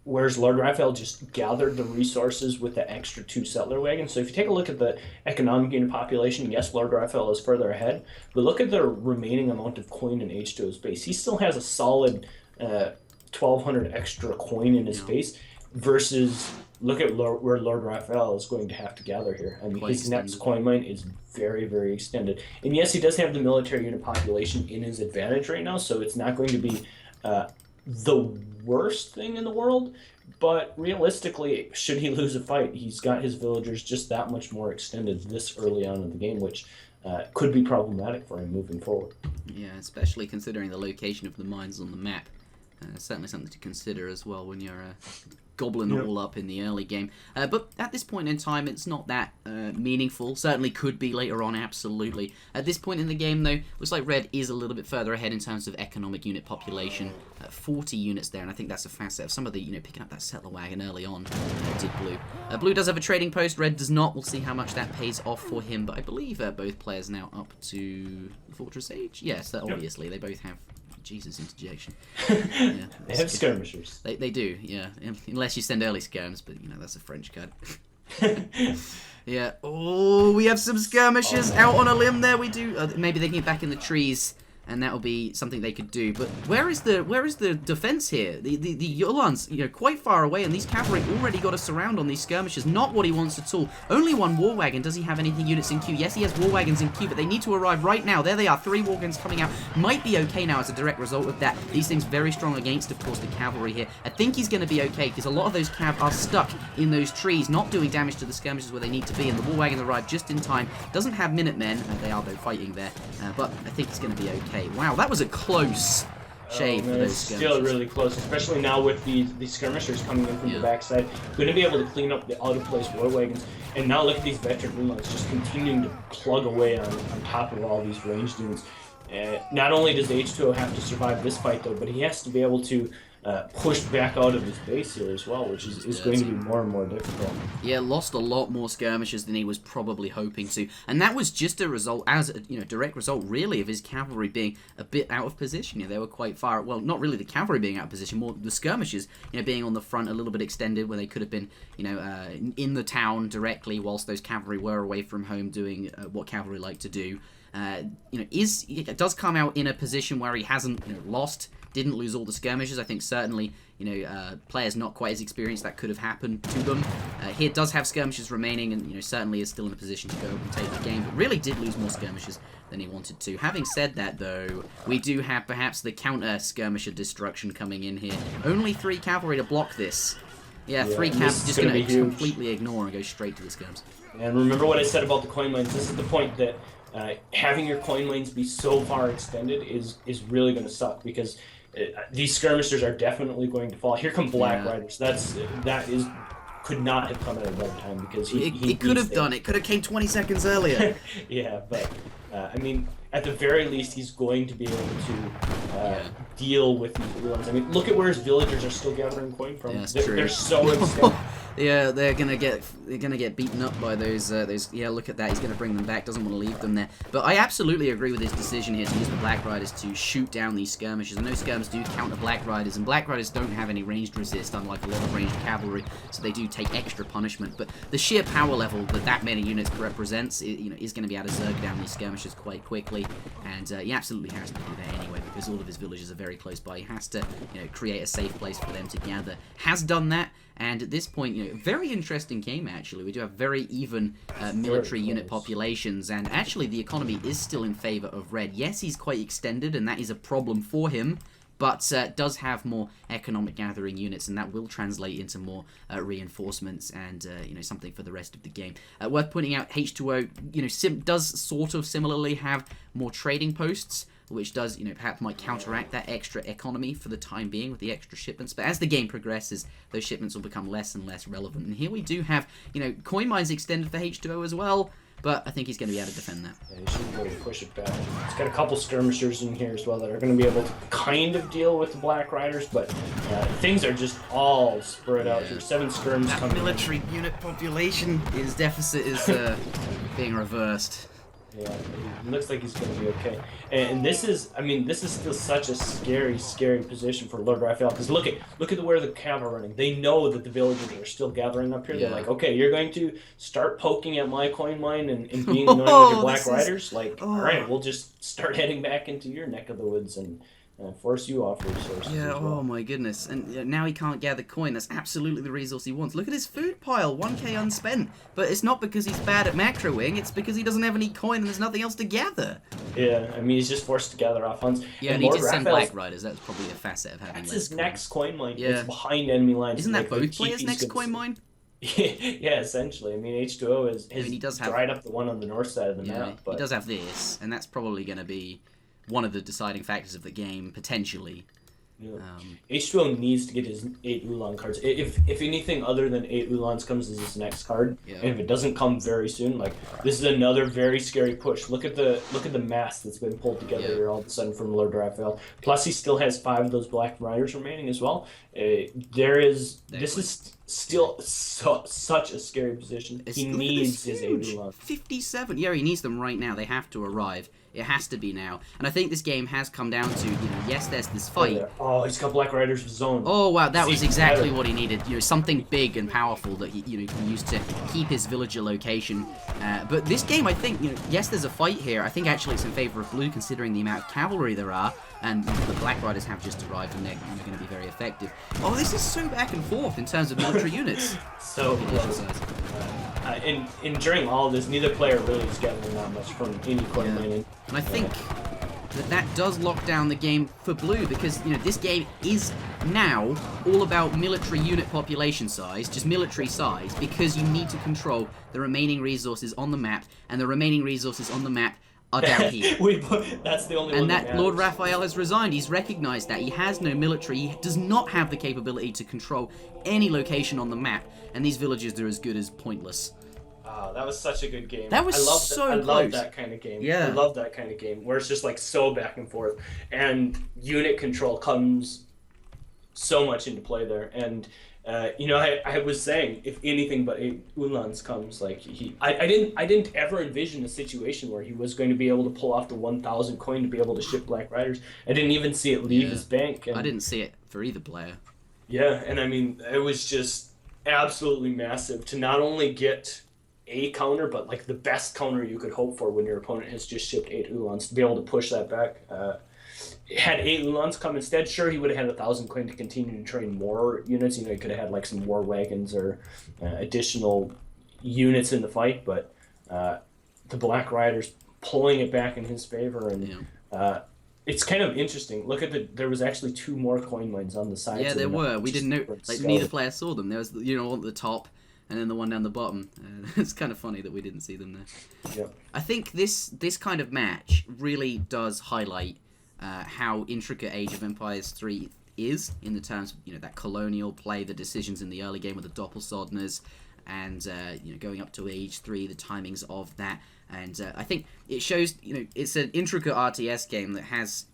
Speaker 2: whereas LordRaphael just gathered the resources with the extra 2 settler wagons. So if you take a look at the economic unit population, yes, LordRaphael is further ahead, but look at the remaining amount of coin in H2O's base. He still has a solid 1,200 extra coin in his base, versus look at where LordRaphael is going to have to gather here. I mean, his next coin mine is very, very extended. And yes, he does have the military unit population in his advantage right now, so it's not going to be the worst thing in the world, But realistically, should he lose a fight, he's got his villagers just that much more extended this early on in the game, which could be problematic for him moving forward.
Speaker 1: Yeah, especially considering the location of the mines on the map. Certainly something to consider as well when you're gobbling it all up in the early game. But at this point in time, it's not that meaningful. Certainly could be later on, absolutely. At this point in the game, though, looks like Red is a little bit further ahead in terms of economic unit population. 40 units there, and I think that's a fast set. Some of the, picking up that settler wagon early on did Blue. Blue does have a trading post, Red does not. We'll see how much that pays off for him, but I believe both players now up to Fortress Age. Yes, obviously, they both have... Jesus, interjection. Yeah,
Speaker 2: they have skirmishers.
Speaker 1: They do, yeah. Unless you send early skirms, but that's a French card. Yeah. Oh, we have some skirmishers out on a limb there. We do. Maybe they can get back in the trees, and that will be something they could do. But where is the defense here? The Yulans, quite far away, and these cavalry already got a surround on these skirmishers. Not what he wants at all. Only one war wagon. Does he have anything units in queue? Yes, he has war wagons in queue, but they need to arrive right now. There they are. 3 war wagons coming out. Might be okay now as a direct result of that. These things very strong against, of course, the cavalry here. I think he's going to be okay because a lot of those cav are stuck in those trees, not doing damage to the skirmishers where they need to be, and the war wagons arrive just in time. Doesn't have Minutemen. They are, though, fighting there, but I think it's going to be okay. Wow, that was a close shave for those skirmishers.
Speaker 2: Still really close, especially now with the skirmishers coming in from the backside. Going to be able to clean up the out-of-place war wagons. And now look at these veteran Moonlights just continuing to plug away on top of all these ranged units. Not only does H2O have to survive this fight, though, but he has to be able to push back out of his base here as well, which is going to be more and more difficult.
Speaker 1: Yeah, lost a lot more skirmishers than he was probably hoping to, and that was just a result, direct result really, of his cavalry being a bit out of position. They were quite far. Well, not really the cavalry being out of position, more the skirmishers, being on the front a little bit extended, where they could have been, in the town directly, whilst those cavalry were away from home doing what cavalry like to do. It does come out in a position where he hasn't didn't lose all the skirmishers. I think certainly, players not quite as experienced, that could have happened to them. Here does have skirmishers remaining, and certainly is still in a position to go and take the game, but really did lose more skirmishers than he wanted to. Having said that, though, we do have perhaps the counter skirmisher destruction coming in here. Only 3 cavalry to block this. Yeah, 3 cav just going to completely ignore and go straight to the skirms.
Speaker 2: And remember what I said about the coin mines. This is the point that having your coin lanes be so far extended is really going to suck, because these skirmishers are definitely going to fall. Here come Black Riders. That could not have come at a better time, because he
Speaker 1: could have done it. Could have came 20 seconds earlier.
Speaker 2: Yeah, but I mean, at the very least, he's going to be able to deal with these ones. I mean, look at where his villagers are still gathering coin from.
Speaker 1: Yeah,
Speaker 2: they're so extended.
Speaker 1: Yeah, they're gonna get beaten up by those. Yeah, look at that. He's gonna bring them back. Doesn't want to leave them there. But I absolutely agree with his decision here to use the Black Riders to shoot down these skirmishers. I know skirms do counter Black Riders, and Black Riders don't have any ranged resist, unlike a lot of ranged cavalry, so they do take extra punishment. But the sheer power level that many units represents, is going to be able to zerg down these skirmishers quite quickly, and he absolutely has to do that anyway, because all of his villages are very close by. He has to, create a safe place for them to gather. Has done that. And at this point, very interesting game, actually. We do have very even military unit populations, and actually the economy is still in favor of Red. Yes, he's quite extended, and that is a problem for him, but does have more economic gathering units, and that will translate into more reinforcements and, something for the rest of the game. Worth pointing out, H2O, does sort of similarly have more trading posts, which does, perhaps might counteract that extra economy for the time being with the extra shipments. But as the game progresses, those shipments will become less and less relevant. And here we do have, coin mines extended for H2O as well, but I think he's going to be able to defend that.
Speaker 2: Yeah, he should be able to push it back. He's got a couple skirmishers in here as well that are going to be able to kind of deal with the Black Riders, but things are just all spread out here. 7 skirms
Speaker 1: that
Speaker 2: coming
Speaker 1: military unit population, his deficit is being reversed.
Speaker 2: Yeah, it looks like he's going to be okay. And this is still such a scary, scary position for LordRaphael, because look at where the cav are running. They know that the villagers are still gathering up here. Yeah. They're like, okay, you're going to start poking at my coin mine and being annoying with your Black Riders? All right, we'll just start heading back into your neck of the woods and force you off resources.
Speaker 1: Yeah,
Speaker 2: as well.
Speaker 1: Oh my goodness. And now he can't gather coin. That's absolutely the resource he wants. Look at his food pile, 1k unspent. But it's not because he's bad at macroing, it's because he doesn't have any coin and there's nothing else to gather.
Speaker 2: Yeah, I mean, he's just forced to gather off hunts.
Speaker 1: Yeah, and he did send Black Riders. That's probably a facet of having
Speaker 2: That's
Speaker 1: less
Speaker 2: his next coin mine.
Speaker 1: Yeah.
Speaker 2: It's behind enemy lines.
Speaker 1: Isn't that
Speaker 2: like,
Speaker 1: both players' next coin mine?
Speaker 2: Yeah, essentially. I mean, H2O has
Speaker 1: he does have,
Speaker 2: dried up the one on the north side of the map. But
Speaker 1: he does have this, and that's probably going to be one of the deciding factors of the game, potentially.
Speaker 2: Yeah. H2O needs to get his 8 Ulan cards. If anything other than 8 Ulans comes as his next card, and if it doesn't come very soon, like this is another very scary push. Look at the mass that's been pulled together here all of a sudden from LordRaphael. Plus he still has 5 of those Black Riders remaining as well. This is still such a scary position. He needs his 8 Ulans.
Speaker 1: 57. Yeah, he needs them right now. They have to arrive. It has to be now. And I think this game has come down to, yes, there's this fight.
Speaker 2: Oh, he's got Black Riders of his own.
Speaker 1: Oh, wow, that was exactly what he needed. Something big and powerful that he, can use to keep his villager location. But this game, I think, yes, there's a fight here. I think actually it's in favor of blue, considering the amount of cavalry there are. And the Black Riders have just arrived, and they're going to be very effective. Oh, this is so back and forth in terms of military units.
Speaker 2: So close. And during all of this, neither player really is gathering that much from any coin mining.
Speaker 1: And I think that does lock down the game for blue, because this game is now all about military unit population size, just military size, because you need to control the remaining resources on the map, and the remaining resources on the map are down here.
Speaker 2: That's the only
Speaker 1: and
Speaker 2: one
Speaker 1: that LordRaphael has resigned. He's recognized that he has no military. He does not have the capability to control any location on the map, and these villages are as good as pointless.
Speaker 2: That was such a good game.
Speaker 1: That was
Speaker 2: I love that kind of game.
Speaker 1: Yeah.
Speaker 2: I love that kind of game where it's just like so back and forth, and unit control comes so much into play there. And I was saying, if anything but 8 Ulans comes, like I didn't ever envision a situation where he was going to be able to pull off the 1,000 coin to be able to ship Black Riders. I didn't even see it leave his bank. And,
Speaker 1: I didn't see it for either player.
Speaker 2: Yeah, and I mean, it was just absolutely massive to not only get a counter, but like the best counter you could hope for when your opponent has just shipped 8 Ulans, to be able to push that back. Had 8 Ulans come instead, sure, he would have had 1,000 coin to continue to train more units. He could have had like some war wagons or additional units in the fight, but the Black Riders pulling it back in his favor, and it's kind of interesting. Look at there was actually 2 more coin mines on the side.
Speaker 1: Yeah, there were. We didn't know. Like neither player saw them. There was one at the top, and then the one down the bottom. It's kind of funny that we didn't see them there.
Speaker 2: Yep.
Speaker 1: I think this kind of match really does highlight how intricate Age of Empires 3 is in the terms of that colonial play, the decisions in the early game with the Doppelsodners, and going up to Age 3, the timings of that. And I think it shows it's an intricate RTS game that has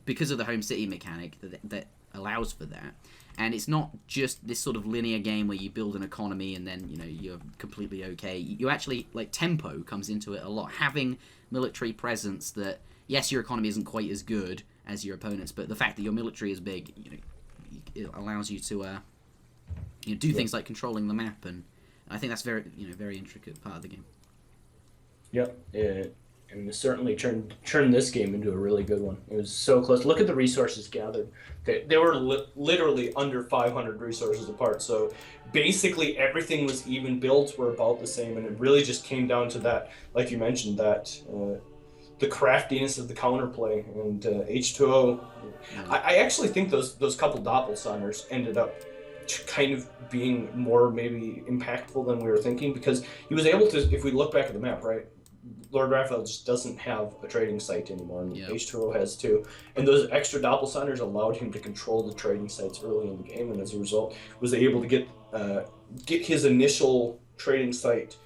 Speaker 1: because of the home city mechanic that allows for that. And it's not just this sort of linear game where you build an economy and then you're completely okay. You actually, like, tempo comes into it a lot. Having military presence that, yes, your economy isn't quite as good as your opponent's, but the fact that your military is big, it allows you to do things like controlling the map, and I think that's very intricate part of the game.
Speaker 2: Yep. And it certainly turned this game into a really good one. It was so close. Look at the resources gathered. They were literally under 500 resources apart. So basically everything was even. Builds were about the same, and it really just came down to that, like you mentioned, that the craftiness of the counterplay. And H2O, I actually think those couple Doppelsonders ended up kind of being more maybe impactful than we were thinking, because he was able to, if we look back at the map, right, LordRaphael just doesn't have a trading site anymore, and H2O has too. And those extra Doppelsonders allowed him to control the trading sites early in the game, and as a result, was able to get his initial trading site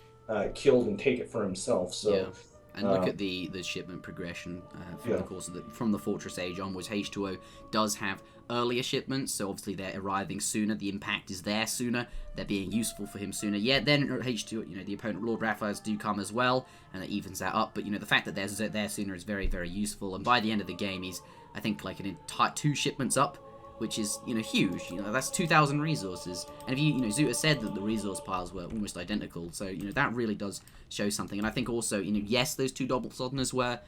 Speaker 2: killed and take it for himself. So.
Speaker 1: And look at the shipment progression through the course of from the Fortress Age onwards. H2O does have earlier shipments, so obviously they're arriving sooner. The impact is there sooner. They're being useful for him sooner. Yeah, then H2O, the opponent LordRaphael do come as well, and it evens that up. But the fact that they're there sooner is very, very useful. And by the end of the game, he's, I think, like an entire 2 shipments up, which is huge. That's 2,000 resources. And if Zuta said that the resource piles were almost identical, so that really does show something. And I think also yes, those 2 Doppelsodners were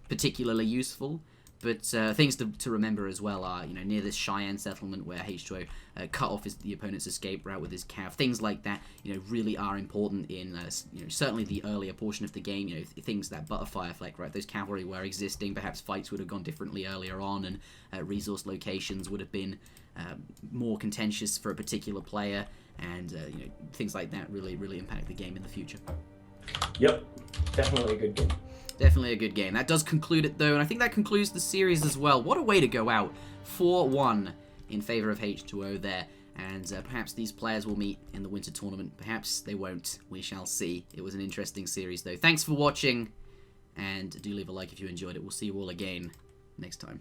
Speaker 1: particularly useful, But things to remember as well are, near this Cheyenne settlement where H2O cut off the opponent's escape route with his cav. Things like that, really are important in, certainly the earlier portion of the game. Things that butterfly effect, right? Those cavalry were existing. Perhaps fights would have gone differently earlier on, and resource locations would have been more contentious for a particular player, and things like that really impact the game in the future.
Speaker 2: Yep, definitely a good game.
Speaker 1: Definitely a good game. That does conclude it, though, and I think that concludes the series as well. What a way to go out. 4-1 in favor of H2O there, and perhaps these players will meet in the winter tournament. Perhaps they won't. We shall see. It was an interesting series, though. Thanks for watching, and do leave a like if you enjoyed it. We'll see you all again next time.